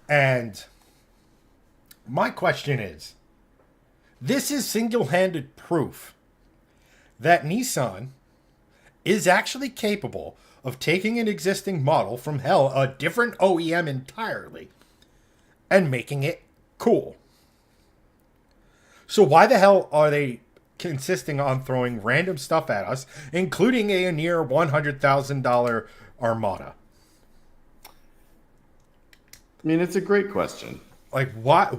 And my question is, this is single-handed proof that Nissan is actually capable of taking an existing model from a different OEM entirely, and making it cool. So why the hell are they insisting on throwing random stuff at us, including a near $100,000 Armada? I mean, it's a great question. Why?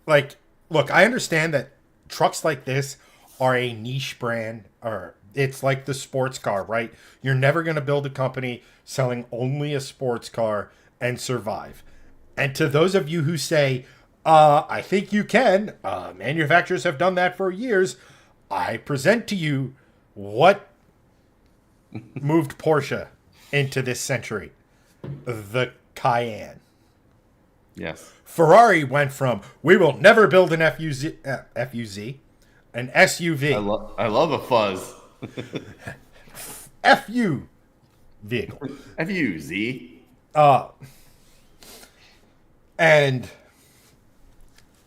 Look, I understand that trucks like this are a niche brand, or it's like the sports car, right? You're never going to build a company selling only a sports car and survive. And to those of you who say, I think you can, manufacturers have done that for years, I present to you what moved Porsche into this century. The Cayenne. Yes. Ferrari went from, we will never build an FUZ, an SUV. I love a fuzz. FU vehicle. FUZ. And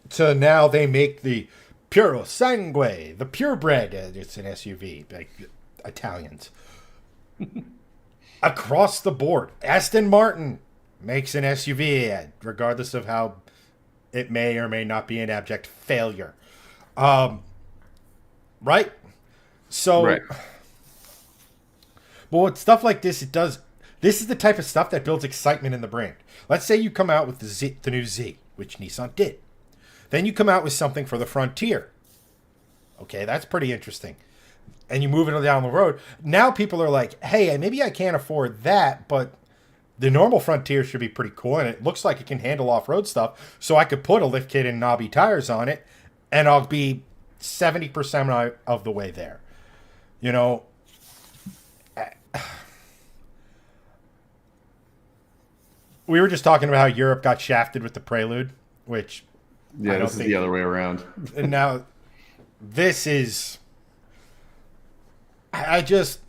so now they make the Puro Sangue, the purebred. It's an SUV, like Italians. Across the board, Aston Martin makes an SUV, regardless of how it may or may not be an abject failure. Right? So, Right. but with stuff like this, this is the type of stuff that builds excitement in the brand. Let's say you come out with the new Z, which Nissan did. Then you come out with something for the Frontier. Okay, that's pretty interesting. And you move it down the road. Now people are like, hey, maybe I can't afford that, but the normal Frontier should be pretty cool, and it looks like it can handle off-road stuff, so I could put a lift kit and knobby tires on it, and I'll be 70% of the way there. You know, we were just talking about how Europe got shafted with the Prelude, which Yeah, this is the other way around. And now this is... I just...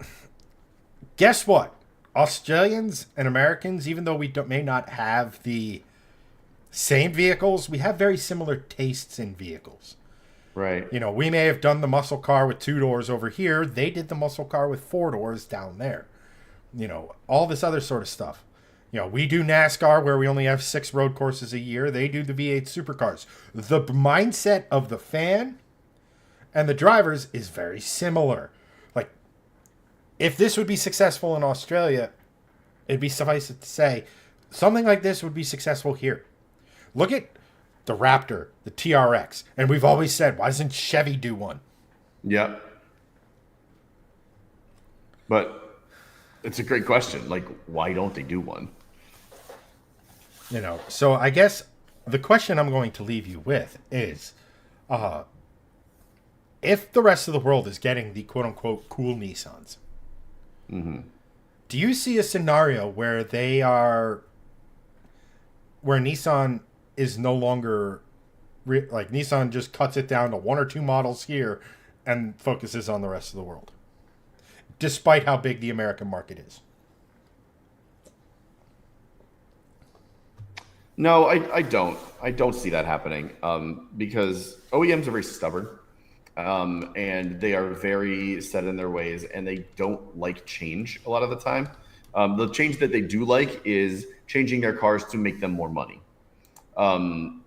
Guess what? Australians and Americans, even though we may not have the same vehicles, we have very similar tastes in vehicles. Right. You know, we may have done the muscle car with 2 doors over here. They did the muscle car with 4 doors down there. You know, all this other sort of stuff. You know, we do NASCAR where we only have 6 road courses a year. They do the V8 supercars. The mindset of the fan and the drivers is very similar. Like, if this would be successful in Australia, it'd be suffice it to say, something like this would be successful here. Look at the Raptor, the TRX. And we've always said, why doesn't Chevy do one? Yep. But it's a great question. Like, why don't they do one? You know, so I guess the question I'm going to leave you with is, if the rest of the world is getting the quote-unquote cool Nissans, do you see a scenario where where Nissan is no longer, like Nissan just cuts it down to 1 or 2 models here and focuses on the rest of the world, despite how big the American market is? No, I don't. I don't see that happening because OEMs are very stubborn and they are very set in their ways and they don't like change a lot of the time. The change that they do like is changing their cars to make them more money. And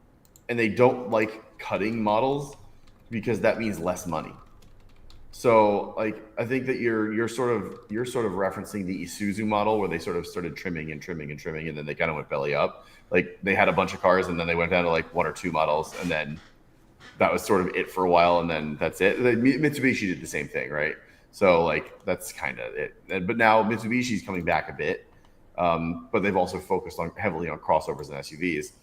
they don't like cutting models because that means less money. So, like, I think that you're sort of referencing the Isuzu model where they sort of started trimming and then they kind of went belly up. Like, they had a bunch of cars and then they went down to like 1 or 2 models and then that was sort of it for a while and then that's it. Mitsubishi did the same thing, right? So, like, that's kind of it. But now Mitsubishi's coming back a bit, but they've also focused heavily on crossovers and SUVs.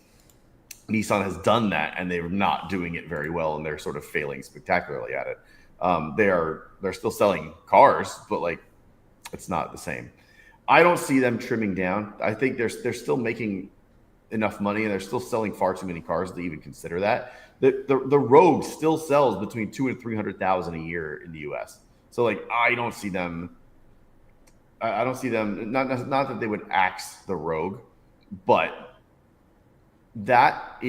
Nissan has done that and they're not doing it very well and they're sort of failing spectacularly at it. They're still selling cars, but like it's not the same. I don't see them trimming down. I think they're still making enough money and they're still selling far too many cars to even consider that. The Rogue still sells between 200,000 and 300,000 a year in the US. So like I don't see them not that they would axe the Rogue, but that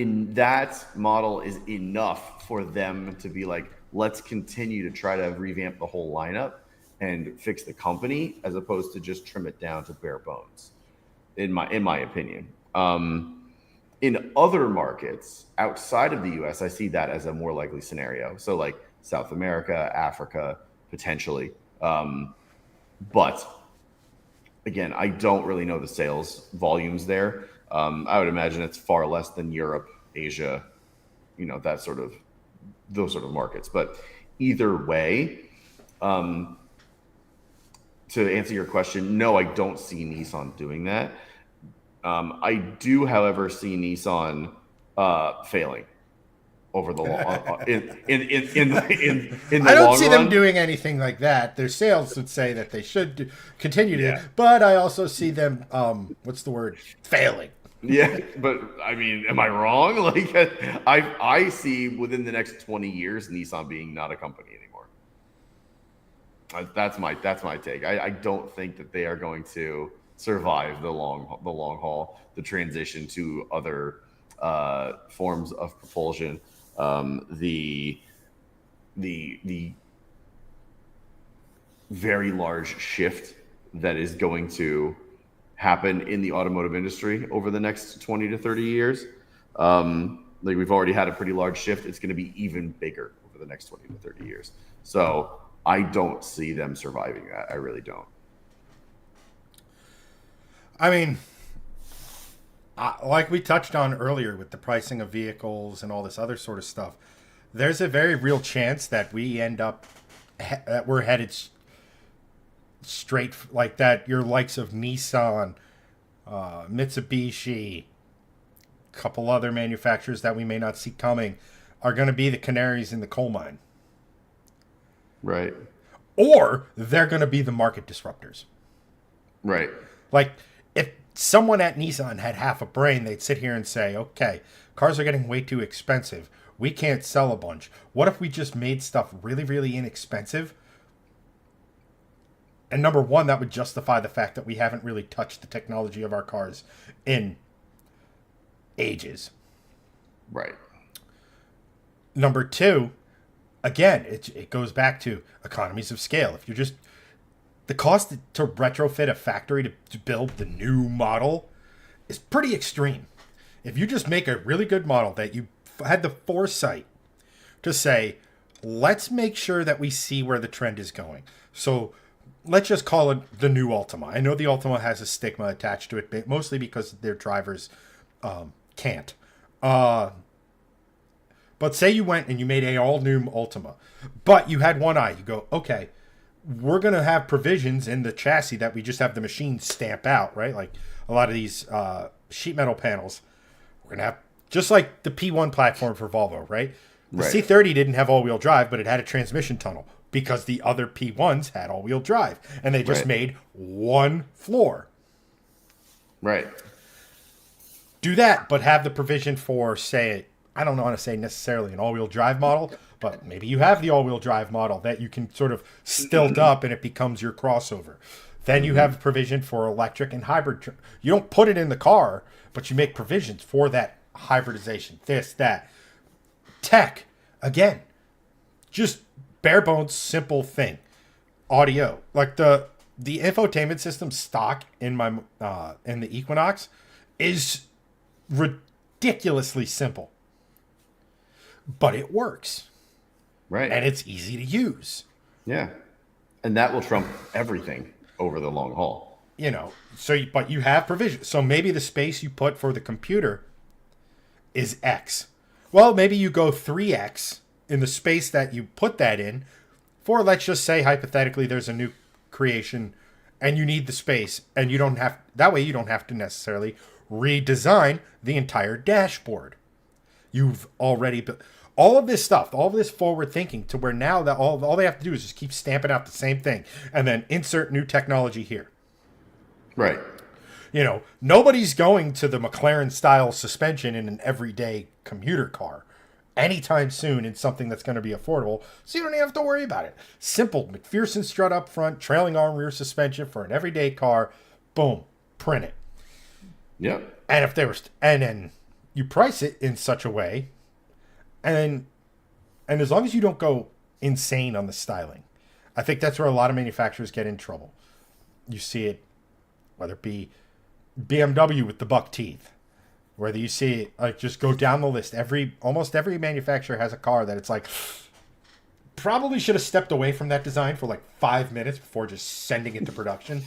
model is enough for them to be like, let's continue to try to revamp the whole lineup and fix the company as opposed to just trim it down to bare bones, in my opinion. In other markets outside of the US, I see that as a more likely scenario. So like South America, Africa, potentially. But again, I don't really know the sales volumes there. I would imagine it's far less than Europe, Asia, those sort of markets. But either way, to answer your question, no, I don't see Nissan doing that. I do, however, see Nissan failing over the long in the I don't long see run. them doing anything like that. Their sales would say that they should continue to, but I also see them failing. Yeah, but I mean, am I wrong? Like, I see within the next 20 years Nissan being not a company anymore. That's my take. I don't think that they are going to survive the long haul, the transition to other forms of propulsion, the very large shift that is going to happen in the automotive industry over the next 20 to 30 years. Like we've already had a pretty large shift. It's going to be even bigger over the next 20 to 30 years. So I don't see them surviving that. I really don't. I mean, like we touched on earlier with the pricing of vehicles and all this other sort of stuff, there's a very real chance that we end up that we're headed straight like that. Your likes of Nissan, Mitsubishi, a couple other manufacturers that we may not see coming are going to be the canaries in the coal mine. Right. Or they're going to be the market disruptors. Right. Like, if someone at Nissan had half a brain, they'd sit here and say, okay, cars are getting way too expensive. We can't sell a bunch. What if we just made stuff really, really inexpensive? And number one, that would justify the fact that we haven't really touched the technology of our cars in ages. Right. Number two, again, it goes back to economies of scale. If you're just... The cost to retrofit a factory to build the new model is pretty extreme. If you just make a really good model that you had the foresight to say, let's make sure that we see where the trend is going. So let's just call it the new Altima. I know the Altima has a stigma attached to it, mostly because their drivers can't. But say you went and you made a all-new Altima, but you had one eye. You go, okay, we're going to have provisions in the chassis that we just have the machine stamp out, right? Like a lot of these sheet metal panels. We're going to have, just like the P1 platform for Volvo, right? The Right. C30 didn't have all-wheel drive, but it had a transmission tunnel because the other P1s had all-wheel drive. And they just Right. made one floor. Right. Do that, but have the provision for, say, I don't want to say necessarily an all-wheel drive model, but maybe you have the all-wheel drive model that you can sort of stilt up and it becomes your crossover. Then you have provision for electric and hybrid. You don't put it in the car, but you make provisions for that hybridization, this, that. Tech, again, just bare bones, simple thing. Audio, like the infotainment system stock in my in the Equinox is ridiculously simple. But it works. Right. And it's easy to use. Yeah. And that will trump everything over the long haul. You know, but you have provision. So maybe the space you put for the computer is X. Well, maybe you go 3X in the space that you put that in for, let's just say, hypothetically, there's a new creation and you need the space and you don't have, that way you don't have to necessarily redesign the entire dashboard. You've already built all of this stuff, all of this forward thinking to where now that all they have to do is just keep stamping out the same thing and then insert new technology here. Right. You know, nobody's going to the McLaren style suspension in an everyday commuter car anytime soon in something that's going to be affordable, so you don't even have to worry about it. Simple McPherson strut up front, trailing arm rear suspension for an everyday car. Boom, print it. Yep. And if there was, and then you price it in such a way, and as long as you don't go insane on the styling, I think that's where a lot of manufacturers get in trouble. You see it, whether it be BMW with the buck teeth, whether you see it, like, just go down the list. Almost every manufacturer has a car that it's like, probably should have stepped away from that design for like 5 minutes before just sending it to production.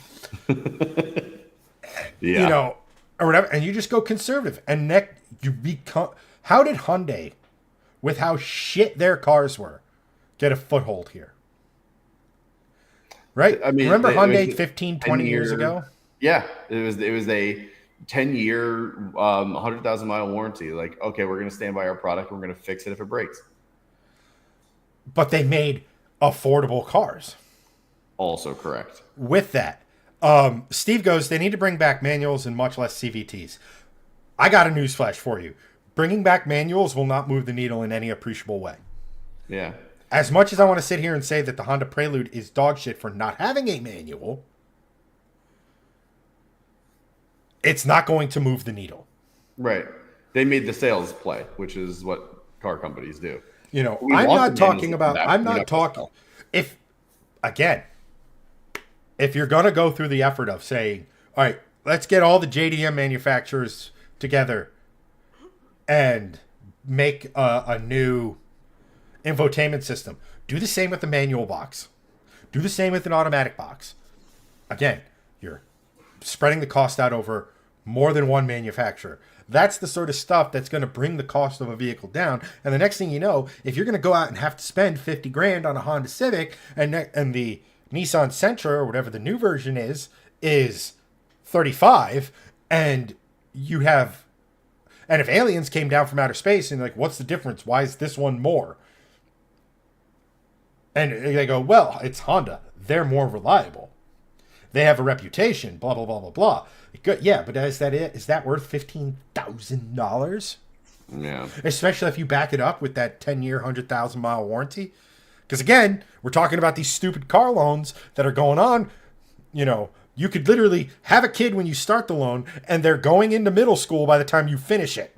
Yeah. You know, or whatever, and you just go conservative, and you become. How did Hyundai, with how shit their cars were, get a foothold here? Right? I mean, remember it Hyundai was 15, 20 years ago? Yeah, it was a 10-year, 100,000-mile warranty. Like, okay, we're going to stand by our product. We're going to fix it if it breaks. But they made affordable cars. Also correct. With that, Steve goes, they need to bring back manuals and much less CVTs. I got a newsflash for you. Bringing back manuals will not move the needle in any appreciable way. Yeah. As much as I want to sit here and say that the Honda Prelude is dog shit for not having a manual, it's not going to move the needle. Right. They made the sales play, which is what car companies do. You know, We I'm want not the manuals talking to come about, back. I'm We're not gonna talking, sell. if, again, if you're going to go through the effort of saying, all right, let's get all the JDM manufacturers together and make a new infotainment system, do the same with the manual box. Do the same with an automatic box. Again, you're spreading the cost out over more than one manufacturer. That's the sort of stuff that's going to bring the cost of a vehicle down. And the next thing you know, if you're going to go out and have to spend 50 grand on a Honda Civic and the Nissan Sentra or whatever the new version is 35, and you have, and if aliens came down from outer space and like, what's the difference? Why is this one more? And they go, well, it's Honda. They're more reliable. They have a reputation, blah, blah, blah, blah, blah. Good, yeah, but is that it? Is that worth $15,000? Yeah. Especially if you back it up with that 10-year, 100,000-mile warranty. Because, again, we're talking about these stupid car loans that are going on. You know, you could literally have a kid when you start the loan, and they're going into middle school by the time you finish it.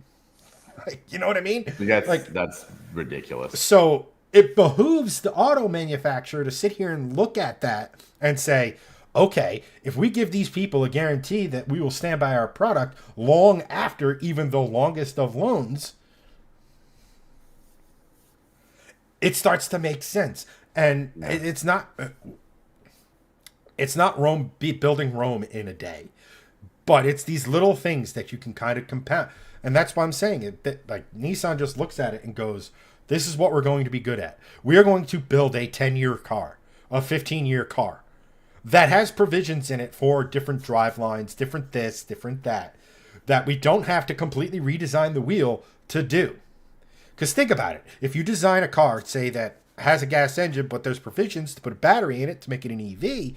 You know what I mean? That's ridiculous. So it behooves the auto manufacturer to sit here and look at that and say, okay, if we give these people a guarantee that we will stand by our product long after even the longest of loans, it starts to make sense. And it's not Rome building Rome in a day, but it's these little things that you can kind of compound. And that's why I'm saying it. That, like, Nissan just looks at it and goes, this is what we're going to be good at. We are going to build a 10-year car, a 15-year car that has provisions in it for different drive lines, different this, different that we don't have to completely redesign the wheel to do. Because think about it. If you design a car, say, that has a gas engine, but there's provisions to put a battery in it to make it an EV,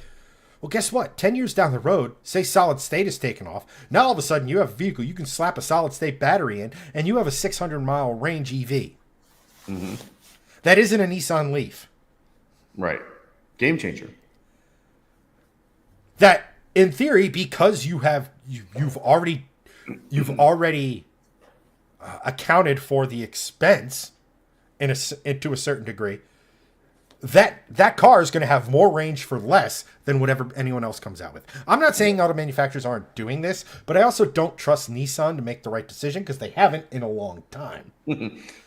well, guess what? 10 years down the road, say solid state is taken off. Now all of a sudden you have a vehicle, you can slap a solid state battery in, and you have a 600-mile range EV. Mm-hmm. That isn't a Nissan Leaf. Right. Game changer. That, in theory, because you've already accounted for the expense to a certain degree, that car is going to have more range for less than whatever anyone else comes out with. I'm not saying auto manufacturers aren't doing this, but I also don't trust Nissan to make the right decision because they haven't in a long time.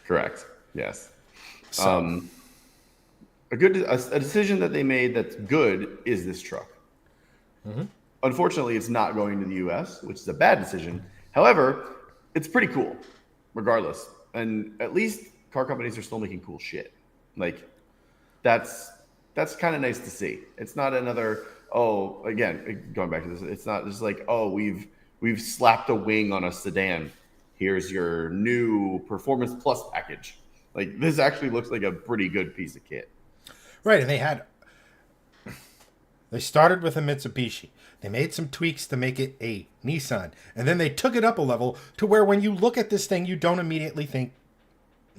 Correct. Yes. So, a decision that they made that's good is this truck. mm-hmm. Unfortunately, it's not going to the U.S., which is a bad decision. However, it's pretty cool, regardless. And at least car companies are still making cool shit. Like, that's kind of nice to see. It's not another, again, going back to this, it's not just like, we've slapped a wing on a sedan. Here's your new Performance Plus package. Like, this actually looks like a pretty good piece of kit. Right, and they started with a Mitsubishi. They made some tweaks to make it a Nissan. And then they took it up a level to where when you look at this thing, you don't immediately think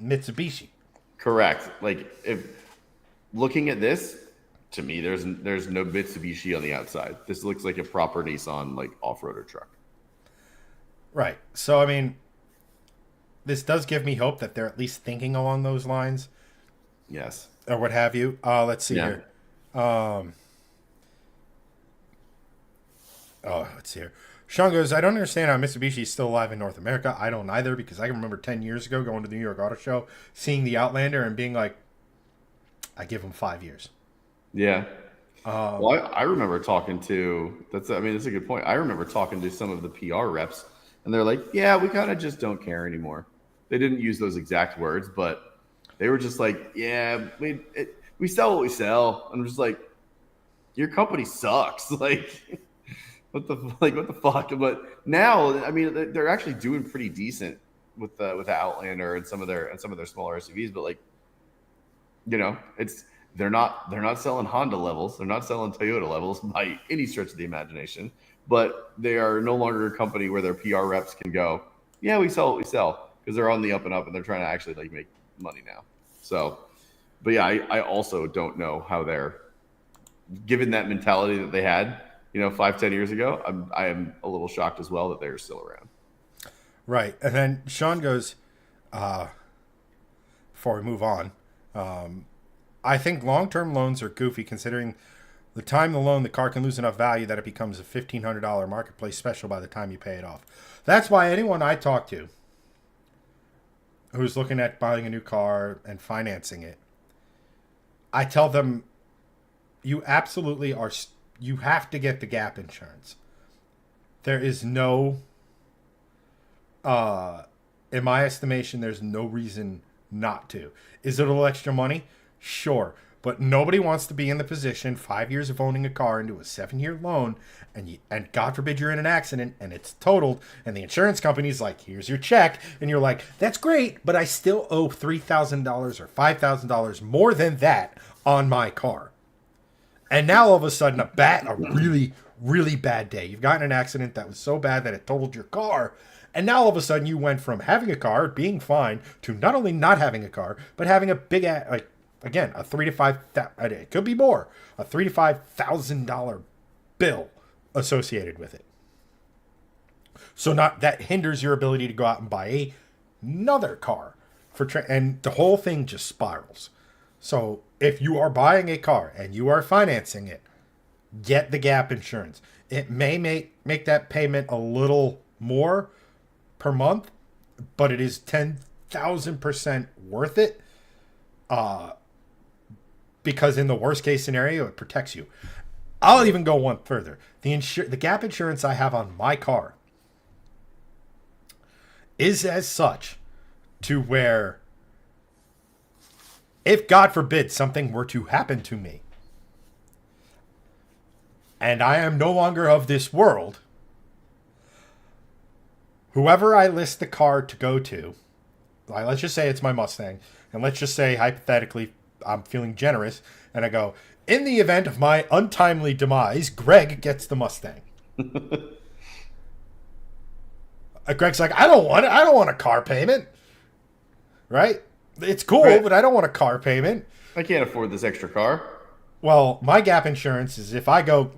Mitsubishi. Correct. Like, if looking at this, to me, there's no Mitsubishi on the outside. This looks like a proper Nissan, like, off-roader truck. Right. So, I mean, this does give me hope that they're at least thinking along those lines. Yes. Or what have you. Let's see here. Let's see here. Sean goes, I don't understand how Mitsubishi is still alive in North America. I don't either, because I can remember 10 years ago going to the New York Auto Show, seeing the Outlander and being like, I give them 5 years. Yeah. Well, I remember talking to, that's a good point. I remember talking to some of the PR reps, and they're like, yeah, we kind of just don't care anymore. They didn't use those exact words, but they were just like, yeah, we sell what we sell. And I'm just like, your company sucks. Like, what the fuck? But now, I mean, they're actually doing pretty decent with the Outlander and some of their smaller SUVs. But, like, you know, they're not selling Honda levels. They're not selling Toyota levels by any stretch of the imagination. But they are no longer a company where their PR reps can go, yeah, we sell what we sell, because they're on the up and up and they're trying to actually, like, make money now. So, but yeah, I also don't know how they're, given that mentality that they had, 5-10 years ago, I am a little shocked as well that they're still around. Right. And then Sean goes, before we move on, I think long-term loans are goofy considering the time the loan, the car can lose enough value that it becomes a $1,500 marketplace special by the time you pay it off. That's why anyone I talk to who's looking at buying a new car and financing it, I tell them you absolutely are, you have to get the gap insurance. There is no, in my estimation, there's no reason not to. Is it a little extra money? Sure. But nobody wants to be in the position 5 years of owning a car into a 7-year loan, and God forbid you're in an accident and it's totaled, and the insurance company's like, here's your check, and you're like, that's great, but I still owe $3,000 or $5,000 more than that on my car. And now all of a sudden a really, really bad day. You've gotten an accident that was so bad that it totaled your car, and now all of a sudden you went from having a car, being fine, to not only not having a car, but having a big, again, a it could be more, a $3,000 to $5,000 bill associated with it. So that hinders your ability to go out and buy another car and the whole thing just spirals. So if you are buying a car and you are financing it, get the gap insurance. It may make that payment a little more per month, but it is 10,000% worth it. Because in the worst case scenario, it protects you. I'll even go one further. The gap insurance I have on my car is as such to where if God forbid something were to happen to me and I am no longer of this world, whoever I list the car to go to, like, let's just say it's my Mustang, and let's just say hypothetically I'm feeling generous, and I go, in the event of my untimely demise, Greg gets the Mustang. Greg's like, I don't want it. I don't want a car payment. Right? It's cool, right, but I don't want a car payment. I can't afford this extra car. Well, my gap insurance is if I go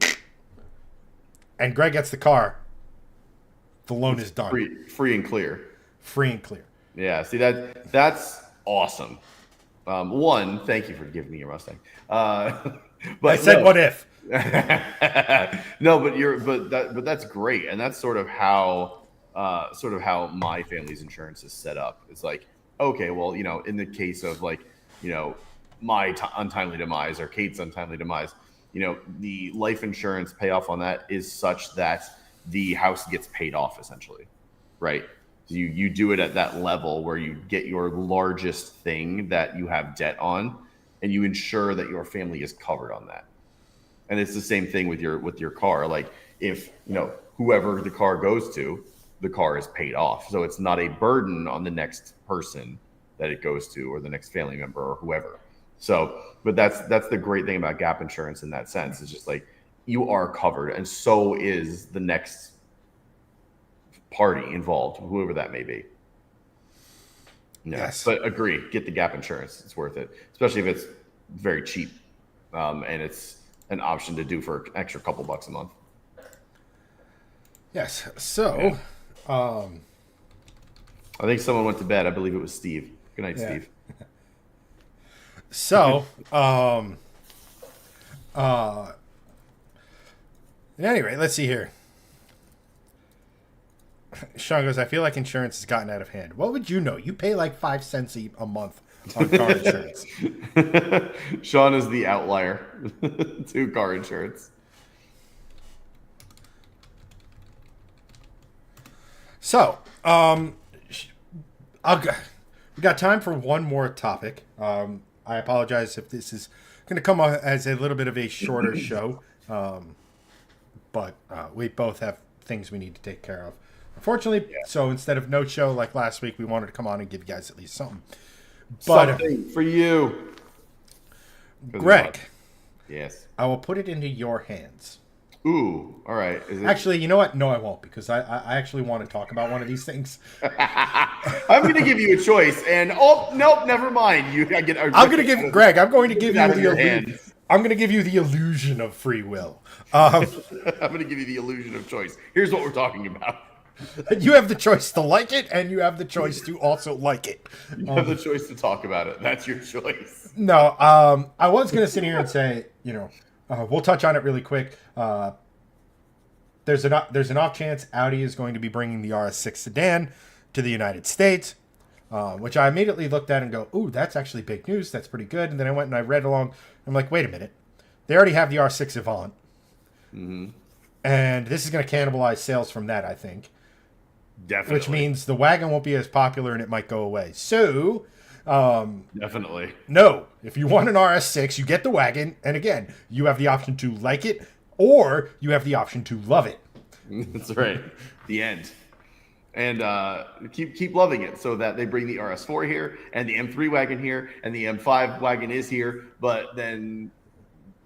and Greg gets the car, the loan is done. Free and clear. Free and clear. Yeah, see, that's awesome. One, thank you for giving me your Mustang. But I said, no. What if? No, but that's great, and that's sort of how my family's insurance is set up. It's like, okay, well, in the case of my untimely demise or Kate's untimely demise, the life insurance payoff on that is such that the house gets paid off essentially, right? You do it at that level where you get your largest thing that you have debt on, and you ensure that your family is covered on that. And it's the same thing with your car. Like if whoever the car goes to, the car is paid off, so it's not a burden on the next person that it goes to, or the next family member, or whoever. So, but that's the great thing about gap insurance in that sense. It's just like you are covered, and so is the next party involved, whoever that may be. Yeah, yes. But agree, get the gap insurance. It's worth it, especially if it's very cheap, and it's an option to do for an extra couple bucks a month. Yes. So, I think someone went to bed. I believe it was Steve. Good night, Steve. So, at any rate, let's see here. Sean goes, I feel like insurance has gotten out of hand. What would you know? You pay like 5 cents a month on car insurance. Sean is the outlier to car insurance. So, we got time for one more topic. I apologize if this is going to come as a little bit of a shorter show, but we both have things we need to take care of. Unfortunately, so instead of no show like last week, we wanted to come on and give you guys at least something. But, something for you. Greg. Yes. I will put it into your hands. Ooh, all right. Actually, you know what? No, I won't, because I actually want to talk about one of these things. I'm going to give you a choice, and nope, never mind. I'm going to give you the illusion of free will. I'm going to give you the illusion of choice. Here's what we're talking about. You have the choice to like it, and you have the choice to also like it. You have the choice to talk about it. That's your choice. No, I was going to sit here and say, we'll touch on it really quick. There's an off chance Audi is going to be bringing the RS6 sedan to the United States, which I immediately looked at and go, ooh, that's actually big news. That's pretty good. And then I went and I read along. I'm like, wait a minute. They already have the R6 Avant. Mm-hmm. And this is going to cannibalize sales from that, I think. Definitely. Which means the wagon won't be as popular and it might go away. So, definitely. no. If you want an RS6, you get the wagon. And again, you have the option to like it or you have the option to love it. That's right. The end. And keep loving it so that they bring the RS4 here and the M3 wagon here and the M5 wagon is here. But then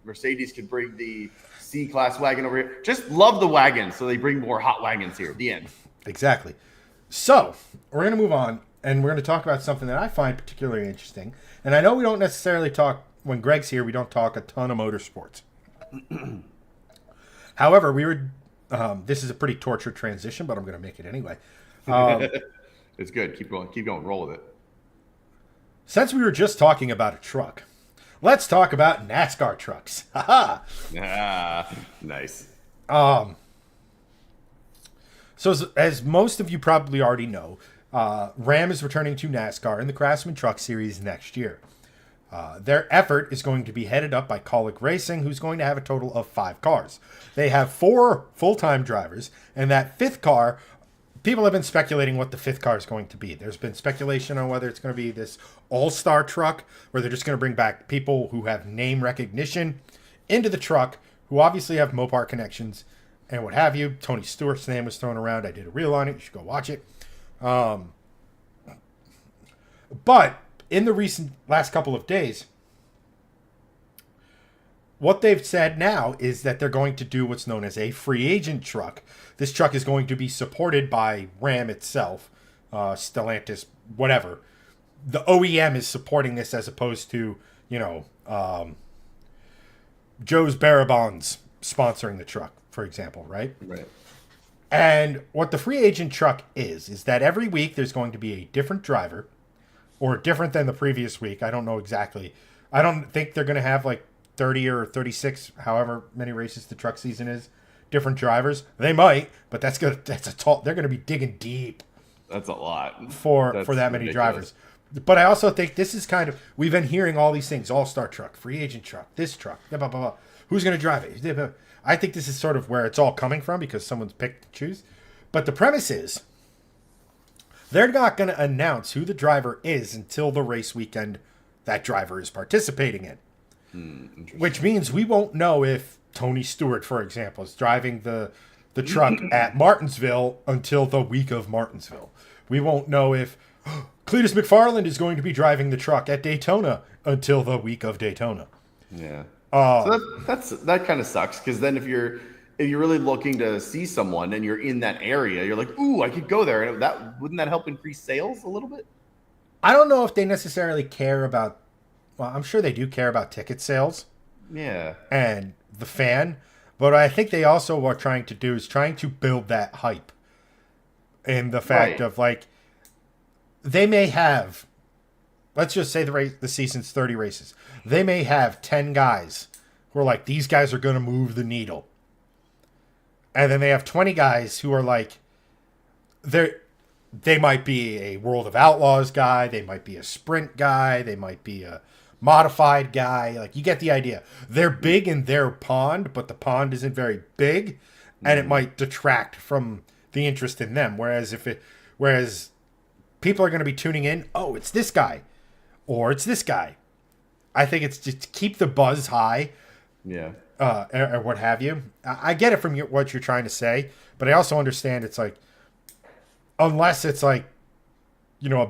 Mercedes could bring the C-Class wagon over here. Just love the wagon so they bring more hot wagons here. The end. Exactly. So, we're going to move on, and we're going to talk about something that I find particularly interesting. And I know we don't necessarily talk, when Greg's here, we don't talk a ton of motorsports. However, this is a pretty tortured transition, but I'm going to make it anyway. It's good. Keep going. Roll with it. Since we were just talking about a truck, let's talk about NASCAR trucks. Haha. Nice. So as most of you probably already know, Ram is returning to NASCAR in the Craftsman Truck Series next year. Their effort is going to be headed up by Kaulig Racing, who's going to have a total of 5 cars. They have 4 full-time drivers, and that 5th car, people have been speculating what the 5th car is going to be. There's been speculation on whether it's going to be this all-star truck, where they're just going to bring back people who have name recognition into the truck, who obviously have Mopar connections, and what have you. Tony Stewart's name was thrown around. I did a reel on it. You should go watch it. But in the last couple of days, what they've said now is that they're going to do what's known as a free agent truck. This truck is going to be supported by Ram itself, Stellantis, whatever. The OEM is supporting this as opposed to, Joe's Barabons sponsoring the truck, for example, right? Right. And what the free agent truck is that every week there's going to be a different driver, or different than the previous week. I don't know exactly. I don't think they're going to have like 30 or 36, however many races the truck season is, different drivers. They might, but they're going to be digging deep. That's a lot for that many drivers. But I also think this is we've been hearing all these things: all-star truck, free agent truck, this truck, blah, blah, blah. Who's going to drive it? I think this is sort of where it's all coming from because someone's picked to choose. But the premise is they're not going to announce who the driver is until the race weekend that driver is participating in. Which means we won't know if Tony Stewart, for example, is driving the truck at Martinsville until the week of Martinsville. We won't know if Cletus McFarland is going to be driving the truck at Daytona until the week of Daytona. Yeah. So that kind of sucks because then if you're really looking to see someone and you're in that area, you're like, ooh, I could go there. And wouldn't that help increase sales a little bit? I don't know if they necessarily care about. Well, I'm sure they do care about ticket sales. Yeah. And the fan, but I think they also are trying to build that hype. And the fact of they may have, let's just say the season's 30 races. They may have 10 guys who are like, these guys are going to move the needle. And then they have 20 guys who are they might be a World of Outlaws guy. They might be a sprint guy. They might be a modified guy. You get the idea. They're big in their pond, but the pond isn't very big. And it might detract from the interest in them. Whereas people are going to be tuning in. Oh, it's this guy. Or it's this guy. I think it's just to keep the buzz high. Yeah. Or what have you. I get it from what you're trying to say, but I also understand it's unless it's a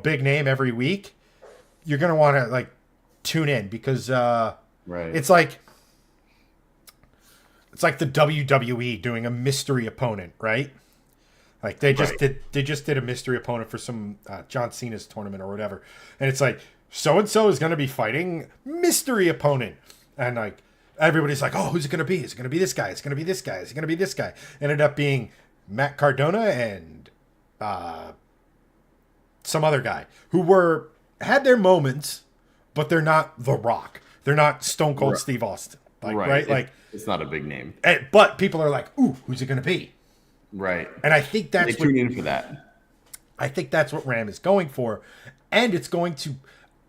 big name every week, you're going to want to tune in because it's like the WWE doing a mystery opponent, right? They just did a mystery opponent for some John Cena's tournament or whatever. And it's so-and-so is going to be fighting mystery opponent. And everybody's like, oh, who's it going to be? Is it going to be this guy? Is it going to be this guy? Is it going to be this guy? Ended up being Matt Cardona and some other guy who had their moments, but they're not The Rock. They're not Stone Cold Right. Steve Austin. Like, Right. right? Like, it's not a big name. but people are like, ooh, who's it going to be? Right. And I think They that's tune in for that. I think that's what Ram is going for, and it's going to.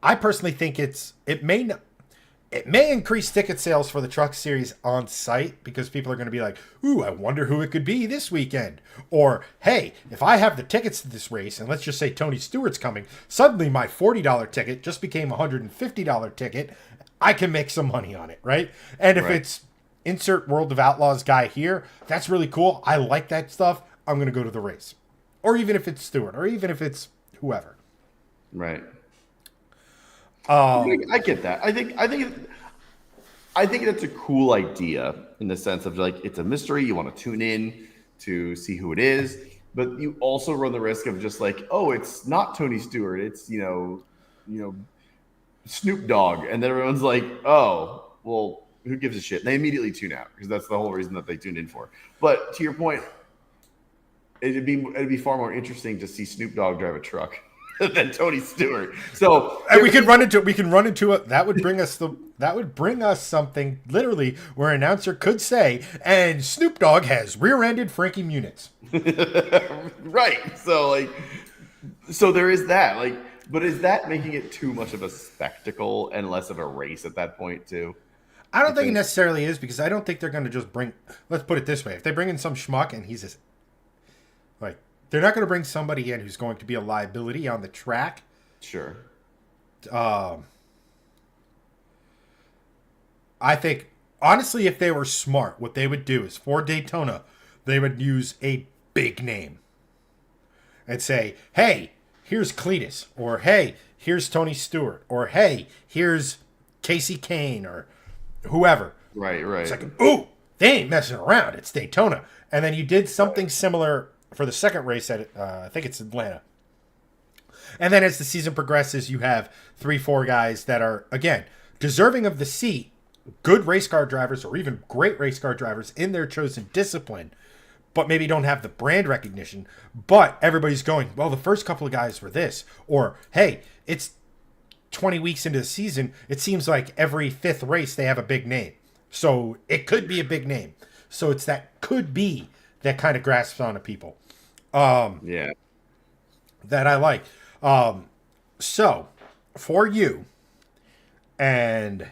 I personally think it may increase ticket sales for the truck series on site because people are going to be like, ooh, I wonder who it could be this weekend. Or, hey, if I have the tickets to this race, and let's just say Tony Stewart's coming, suddenly my $40 ticket just became a $150 ticket. I can make some money on it, right? And if it's insert World of Outlaws guy here, that's really cool. I like that stuff. I'm going to go to the race. Or even if it's Stewart, or even if it's whoever. Right. I get that. I think that's a cool idea in the sense of like it's a mystery. You want to tune in to see who it is, but you also run the risk of just like, oh, it's not Tony Stewart. It's Snoop Dogg, and then everyone's like, oh, well, who gives a shit? They immediately tune out because that's the whole reason that they tuned in for. But to your point, it'd be far more interesting to see Snoop Dogg drive a truck than Tony Stewart. So and we can run into it. That would bring us something literally where an announcer could say, and Snoop Dogg has rear-ended Frankie Muniz. Right. So there is that. Like, but is that making it too much of a spectacle and less of a race at that point too? I don't think it necessarily is because I don't think they're going to just bring. Let's put it this way: if they bring in some schmuck and he's just like, they're not going to bring somebody in who's going to be a liability on the track. Sure. I think honestly, if they were smart, what they would do is for Daytona, they would use a big name and say, "Hey, here's Cletus," or "Hey, here's Tony Stewart," or "Hey, here's Casey Kane," or whoever. Right. It's like, ooh, they ain't messing around. It's Daytona. And then you did something similar for the second race at, I think it's Atlanta. And then as the season progresses, you have 3-4 guys that are, again, deserving of the seat, good race car drivers or even great race car drivers in their chosen discipline, but maybe don't have the brand recognition. But everybody's going, well, the first couple of guys were this. Or, hey, it's 20 weeks into the season, it seems like every fifth race they have a big name. So it could be a big name. So it's that could be that kind of grasps onto people. Yeah. That I like. So for you, and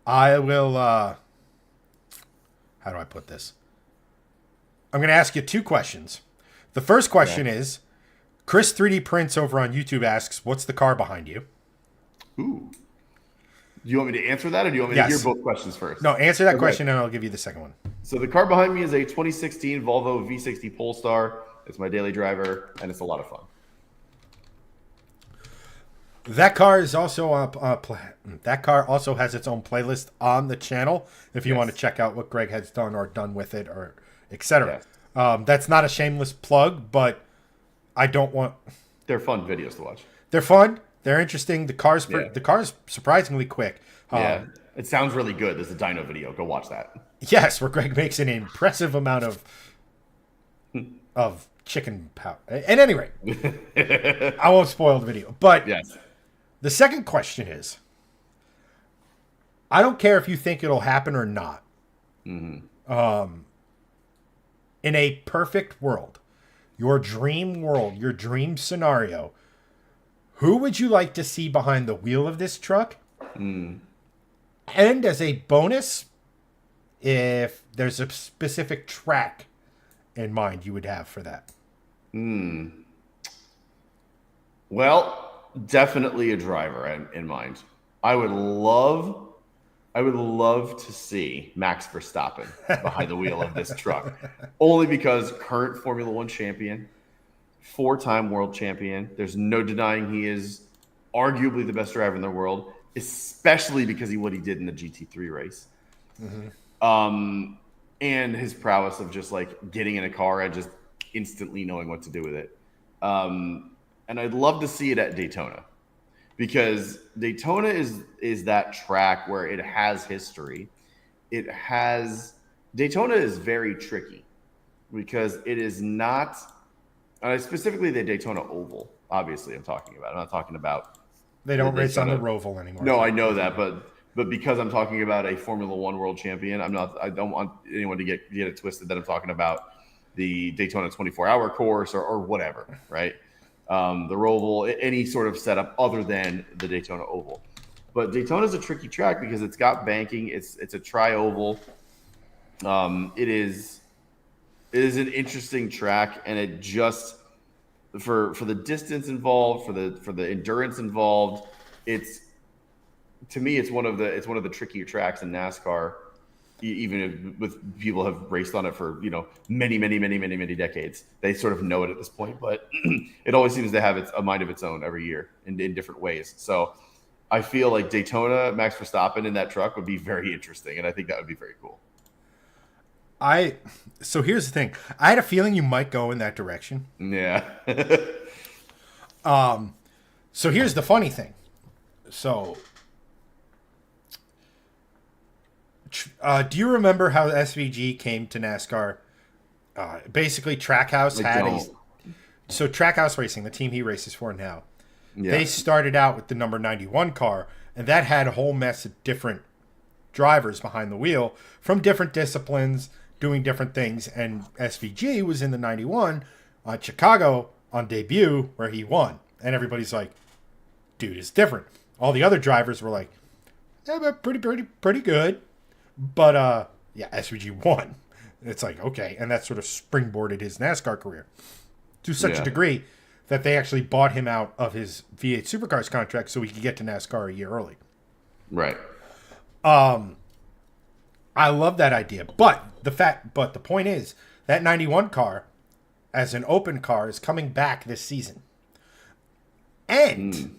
I will, how do I put this? I'm going to ask you 2 questions. The first question is, Chris 3D Prints over on YouTube asks, what's the car behind you? Ooh. Do you want me to answer that, or do you want me to hear both questions first? No, answer that question, and I'll give you the second one. So the car behind me is a 2016 Volvo V60 Polestar. It's my daily driver, and it's a lot of fun. That car is also that car also has its own playlist on the channel if you want to check out what Greg has done or done with it or etc. Yes. That's not a shameless plug, but I don't want. They're fun videos to watch. They're fun. They're interesting. The car's surprisingly quick. Yeah, it sounds really good. There's a dyno video. Go watch that. Yes, where Greg makes an impressive amount of chicken powder. At any rate, I won't spoil the video. But yes, the second question is, I don't care if you think it'll happen or not. Mm-hmm. In a perfect world, your dream scenario, who would you like to see behind the wheel of this truck? And as a bonus, if there's a specific track in mind you would have for that. Well, definitely a driver in mind. I would love to see Max Verstappen behind the wheel of this truck. Only because current Formula One champion, 4-time world champion. There's no denying he is arguably the best driver in the world, especially because of what he did in the GT3 race. Mm-hmm. And his prowess of just like getting in a car and just instantly knowing what to do with it. And I'd love to see it at Daytona, because Daytona is that track where it has history. Daytona is very tricky because it is not specifically the Daytona Oval. Obviously, I'm talking about. I'm not talking about. They don't race on the Roval anymore. No, I know that, but because I'm talking about a Formula One world champion, I'm not. I don't want anyone to get it twisted that I'm talking about the Daytona 24-hour course or whatever, right? The Roval, any sort of setup other than the Daytona Oval. But Daytona is a tricky track because it's got banking. It's a tri-oval. It is an interesting track, and it just for the distance involved, for the endurance involved, it's to me it's one of the trickier tracks in NASCAR. Even if with people have raced on it for many decades, they sort of know it at this point. But it always seems to have a mind of its own every year in different ways. So I feel like Daytona, Max Verstappen in that truck would be very interesting, and I think that would be very cool. So here's the thing. I had a feeling you might go in that direction. Yeah. So here's the funny thing. So, do you remember how SVG came to NASCAR? Basically, Trackhouse so Trackhouse Racing, the team he races for now, they started out with the number 91 car, and that had a whole mess of different drivers behind the wheel from different disciplines doing different things. And SVG was in the 91 on Chicago on debut where he won. And everybody's like, dude, it's different. All the other drivers were like, yeah, but pretty good. But, SVG won. It's like, okay. And that sort of springboarded his NASCAR career to such a degree that they actually bought him out of his V8 Supercars contract so he could get to NASCAR a year early. Right. I love that idea. But the point is that 91 car as an open car is coming back this season. And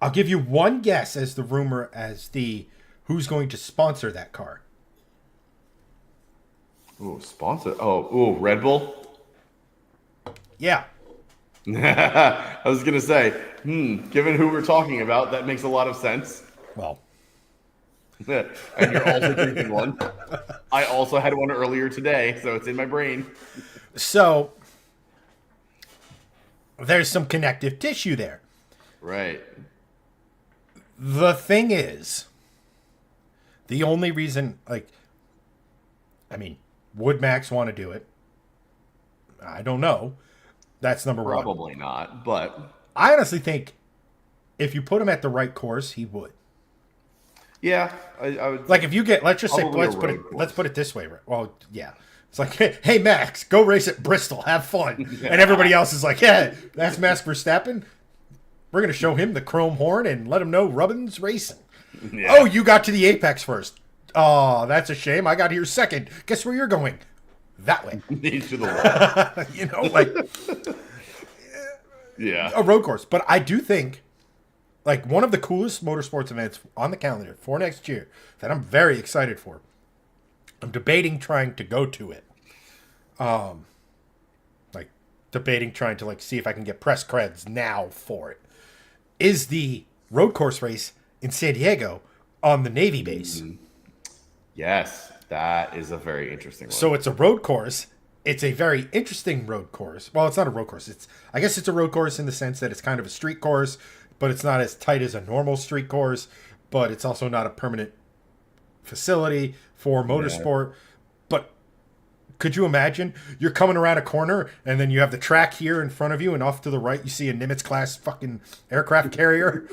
I'll give you one guess as the rumor who's going to sponsor that car. Oh, sponsor. Oh, Red Bull. Yeah. I was going to say, given who we're talking about, that makes a lot of sense. Well. And you're also drinking one. I also had one earlier today, so it's in my brain. So, there's some connective tissue there. Right. The thing is, the only reason, would Max want to do it? I don't know. That's number one. Probably not, but I honestly think if you put him at the right course, he would. Yeah, I would. If you get, let's put it this way. Well, yeah. It's like, hey, Max, go race at Bristol. Have fun. And everybody else is like, yeah, that's Max Verstappen. We're going to show him the chrome horn and let him know Rubbin's racing. Yeah. Oh, you got to the apex first. Oh, that's a shame. I got here second. Guess where you're going? That way. To the wall. Yeah. A road course. But I do think, one of the coolest motorsports events on the calendar for next year that I'm very excited for, I'm debating trying to go to it. Debating trying to, see if I can get press creds now for it, is the road course race in San Diego on the Navy base. Yes, that is a very interesting one. So it's a road course. It's a very interesting road course. Well, it's not a road course. I guess it's a road course in the sense that it's kind of a street course, but it's not as tight as a normal street course, but it's also not a permanent facility for motorsport. Yeah. But could you imagine you're coming around a corner and then you have the track here in front of you and off to the right you see a Nimitz class fucking aircraft carrier?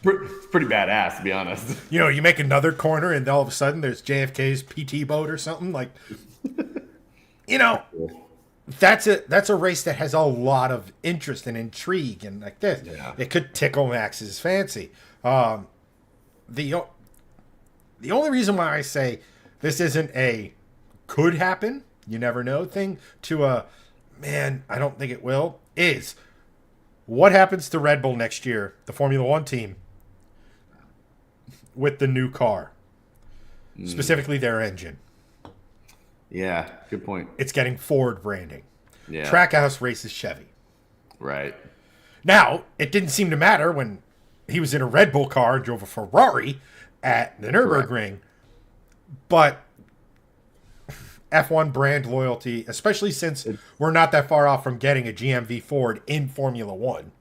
It's pretty badass, to be honest. You make another corner and all of a sudden there's JFK's PT boat or something that's a race that has a lot of interest and intrigue and like this. Yeah. It could tickle Max's fancy. The only reason why I say this isn't a could happen, you never know thing to I don't think it will, is what happens to Red Bull next year, the Formula One team, with the new car, specifically their engine. Yeah, good point. It's getting Ford branding. Yeah. Trackhouse races Chevy. Right. Now, it didn't seem to matter when he was in a Red Bull car and drove a Ferrari at the Nürburgring. But F1 brand loyalty, especially since we're not that far off from getting a GMV Ford in Formula One.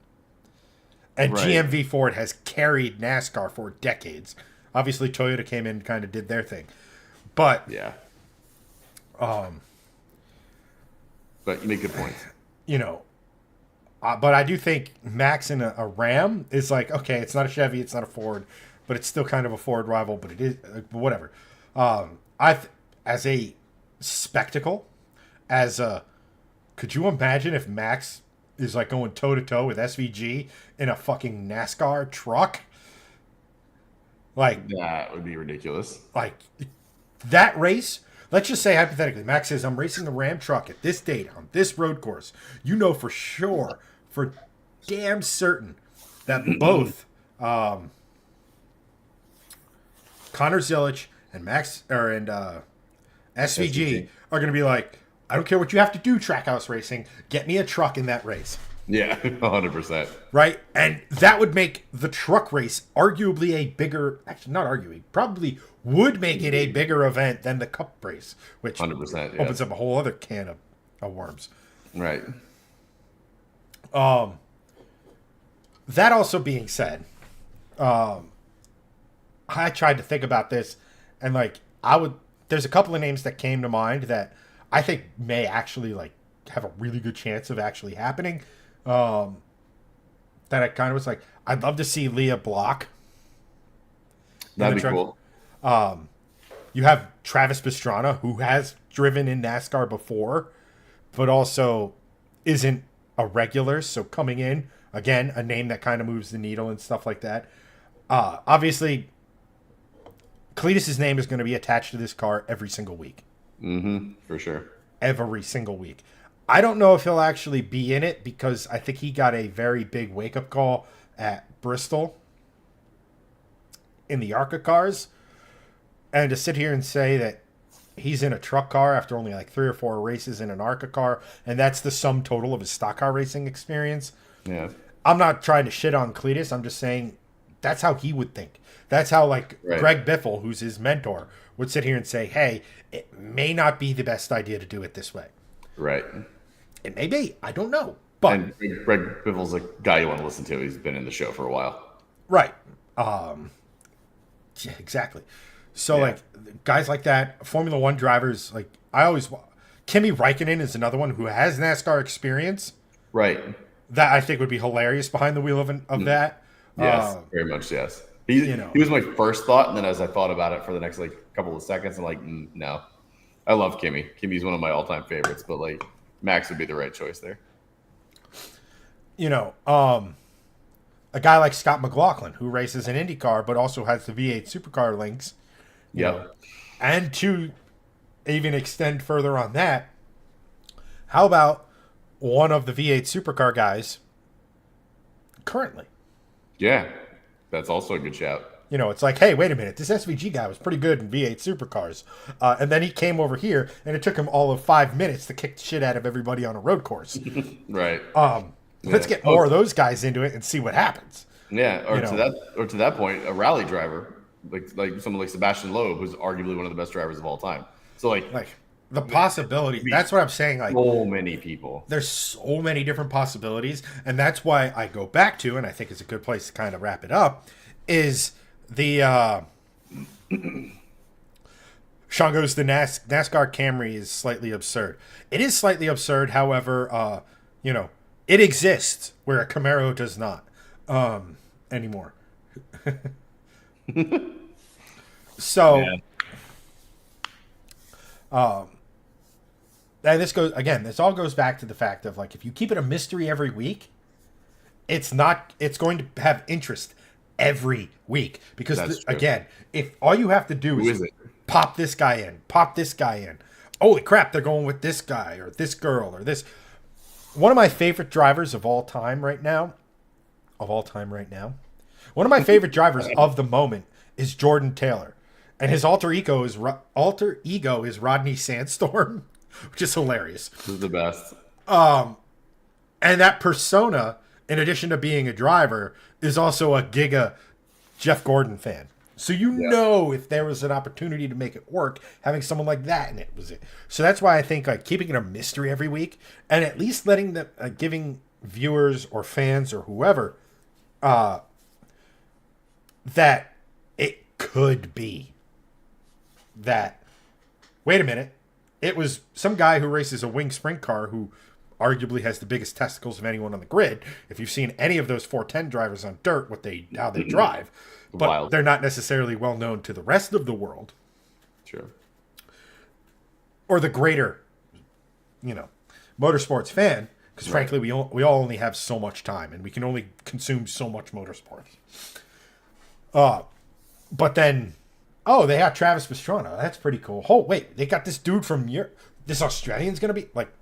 And Right. GMV Ford has carried NASCAR for decades. Obviously, Toyota came in and kind of did their thing. But, Yeah. But you make good points. you know, but I do think Max in a Ram is like, okay, it's not a Chevy, it's not a Ford, but it's still kind of a Ford rival, but it is, whatever. As a spectacle, could you imagine if Max is like going toe to toe with SVG in a fucking NASCAR truck? Like That would be ridiculous. That race. Let's just say hypothetically, Max says, "I'm racing the Ram truck at this date on this road course." You know for sure, for damn certain, that both Connor Zilich and SVG are going to be like, "I don't care what you have to do, Trackhouse Racing. Get me a truck in that race." Yeah, 100%. Right? And that would make the truck race arguably a bigger, actually not arguably, probably would make it a bigger event than the Cup race, which 100%, opens up a whole other can of worms. Right. That also being said, I tried to think about this, and there's a couple of names that came to mind that I think may actually have a really good chance of actually happening. That I kind of was like, I'd love to see Leah Block. That'd be cool. You have Travis Pastrana, who has driven in NASCAR before, but also isn't a regular. So coming in, again, a name that kind of moves the needle and stuff like that. Obviously, Cletus's name is going to be attached to this car every single week. Mm-hmm. For sure. Every single week. I don't know if he'll actually be in it because I think he got a very big wake-up call at Bristol in the ARCA cars. And to sit here and say that he's in a truck car after only 3 or 4 races in an ARCA car, and that's the sum total of his stock car racing experience. Yeah. I'm not trying to shit on Cletus. I'm just saying that's how he would think. That's how Greg Biffle, who's his mentor, would sit here and say, hey, it may not be the best idea to do it this way. Right. It may be. I don't know. But And Greg Biffle's a guy you want to listen to. He's been in the show for a while. right. Yeah, exactly. So guys like that, Formula One drivers, Kimi Räikkönen is another one who has NASCAR experience. Right. That I think would be hilarious behind the wheel of that. Yes, very much. Yes. He was my first thought, and then as I thought about it for the next couple of seconds, I'm like, no. I love Kimi. Kimi's one of my all-time favorites, but Max would be the right choice there. A guy like Scott McLaughlin, who races an IndyCar but also has the V8 supercar links. Yeah. And to even extend further on that, how about one of the V8 supercar guys currently? Yeah. That's also a good shout. It's like, hey, wait a minute. This SVG guy was pretty good in V8 supercars. And then he came over here, and it took him all of 5 minutes to kick the shit out of everybody on a road course. Right. Let's get more of those guys into it and see what happens. Yeah, to that point, a rally driver, like someone like Sebastian Loeb, who's arguably one of the best drivers of all time. So the possibility, that's what I'm saying. So many people. There's so many different possibilities, and that's why I go back to, and I think it's a good place to kind of wrap it up, is the Sean goes, the NASCAR Camry is slightly absurd. It is slightly absurd, however, it exists where a Camaro does not anymore. So, and this all goes back to the fact of if you keep it a mystery every week, it's going to have interest every week because again, if all you have to do is pop this guy in, holy crap, they're going with this guy or this girl or this. One of my favorite drivers of all time right now, one of my favorite drivers of the moment is Jordan Taylor, and his alter ego is Rodney Sandstorm, which is hilarious. This is the best. And that persona, in addition to being a driver, is also a giga Jeff Gordon fan. So you know if there was an opportunity to make it work, having someone like that in it was it. So that's why I think like keeping it a mystery every week and at least letting the giving viewers or fans or whoever that it could be that. Wait a minute, it was some guy who races a wing sprint car who arguably has the biggest testicles of anyone on the grid. If you've seen any of those 410 drivers on dirt, how they drive, but Wild. they're not necessarily well known to the rest of the world. Sure. Or the greater, motorsports fan, because frankly, we all only have so much time, and we can only consume so much motorsports. But then, they have Travis Pastrana. That's pretty cool. Oh, wait, they got this dude from Europe. This Australian's going to be, like,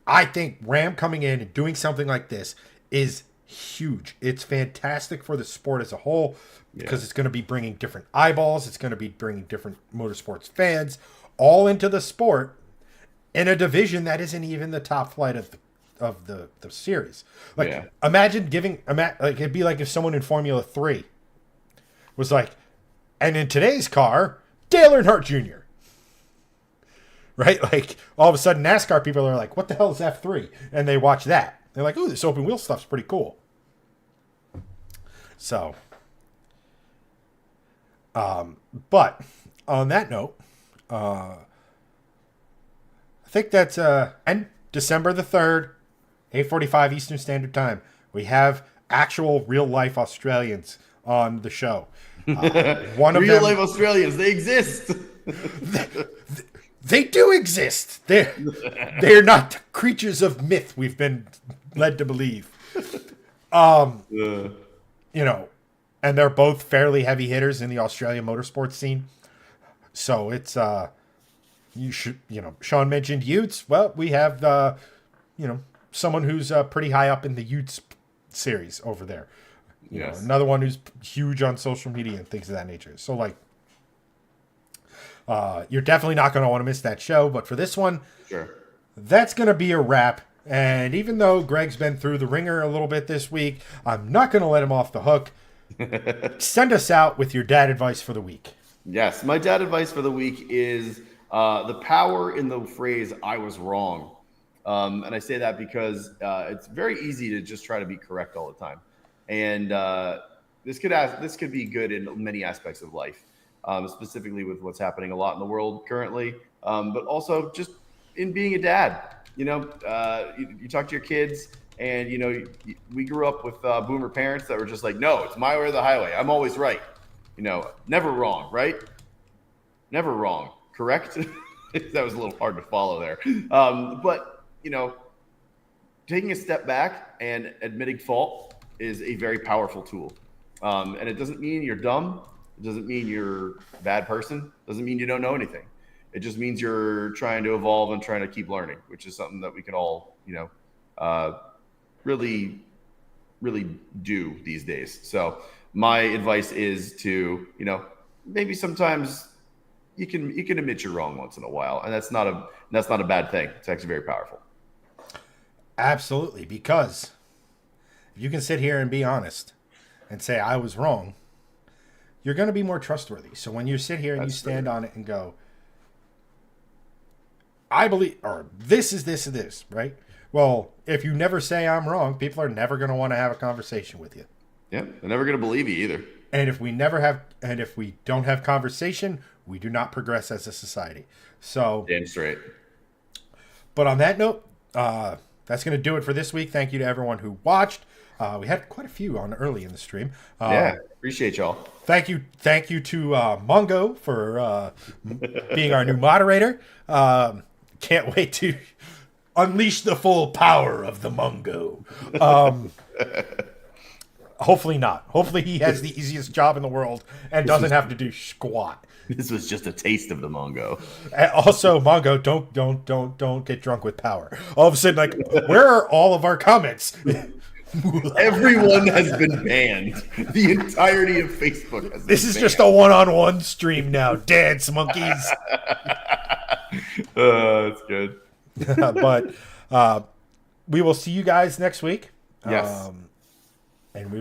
I think Ram coming in and doing something like this is huge. It's fantastic for the sport as a whole because it's going to be bringing different eyeballs. It's going to be bringing different motorsports fans all into the sport in a division that isn't even the top flight of the series. Like, imagine it'd be like if someone in Formula 3 was like, and in today's car, Dale Earnhardt Jr., right? Like, all of a sudden, NASCAR people are like, what the hell is F3? And they watch that. They're like, ooh, this open wheel stuff's pretty cool. So, but on that note, I think that's, and December the 3rd, 8:45 Eastern Standard Time, we have actual real-life Australians on the show. One of them, real-life Australians, they exist. They do exist. They're not creatures of myth we've been led to believe. And they're both fairly heavy hitters in the Australian motorsports scene. So it's Sean mentioned Utes. Well, we have someone who's pretty high up in the Utes series over there. You know, another one who's huge on social media and things of that nature. So like, you're definitely not going to want to miss that show. But for this one, that's going to be a wrap. And even though Greg's been through the ringer a little bit this week, I'm not going to let him off the hook. Send us out with your dad advice for the week. Yes, my dad advice for the week is the power in the phrase "I was wrong," and I say that because it's very easy to just try to be correct all the time, and this could be good in many aspects of life, specifically with what's happening a lot in the world currently, but also just in being a dad. You talk to your kids. And, we grew up with boomer parents that were just like, no, it's my way or the highway. I'm always right. Never wrong, right? Never wrong, correct? That was a little hard to follow there. But taking a step back and admitting fault is a very powerful tool. And it doesn't mean you're dumb. It doesn't mean you're a bad person. It doesn't mean you don't know anything. It just means you're trying to evolve and trying to keep learning, which is something that we can all, really, really do these days. So my advice is to, maybe sometimes you can admit you're wrong once in a while, and that's not a bad thing. It's actually very powerful. Absolutely, because if you can sit here and be honest and say I was wrong, you're going to be more trustworthy. So when you sit here and you stand on it and go, I believe, or this is this and this, right? Well, if you never say I'm wrong, people are never going to want to have a conversation with you. Yeah, they're never going to believe you either. And if we don't have conversation, we do not progress as a society. So damn straight. But on that note, that's going to do it for this week. Thank you to everyone who watched. We had quite a few on early in the stream. Appreciate y'all. Thank you to Mongo for being our new moderator. Can't wait to unleash the full power of the Mungo. Hopefully not. Hopefully he has the easiest job in the world and doesn't have to do squat. This was just a taste of the Mongo. Also, Mongo, don't get drunk with power. All of a sudden, like, where are all of our comments? Everyone has been banned. The entirety of Facebook has been This is banned. just a one-on-one stream now. Dance monkeys. That's good. But we will see you guys next week. Yes. And we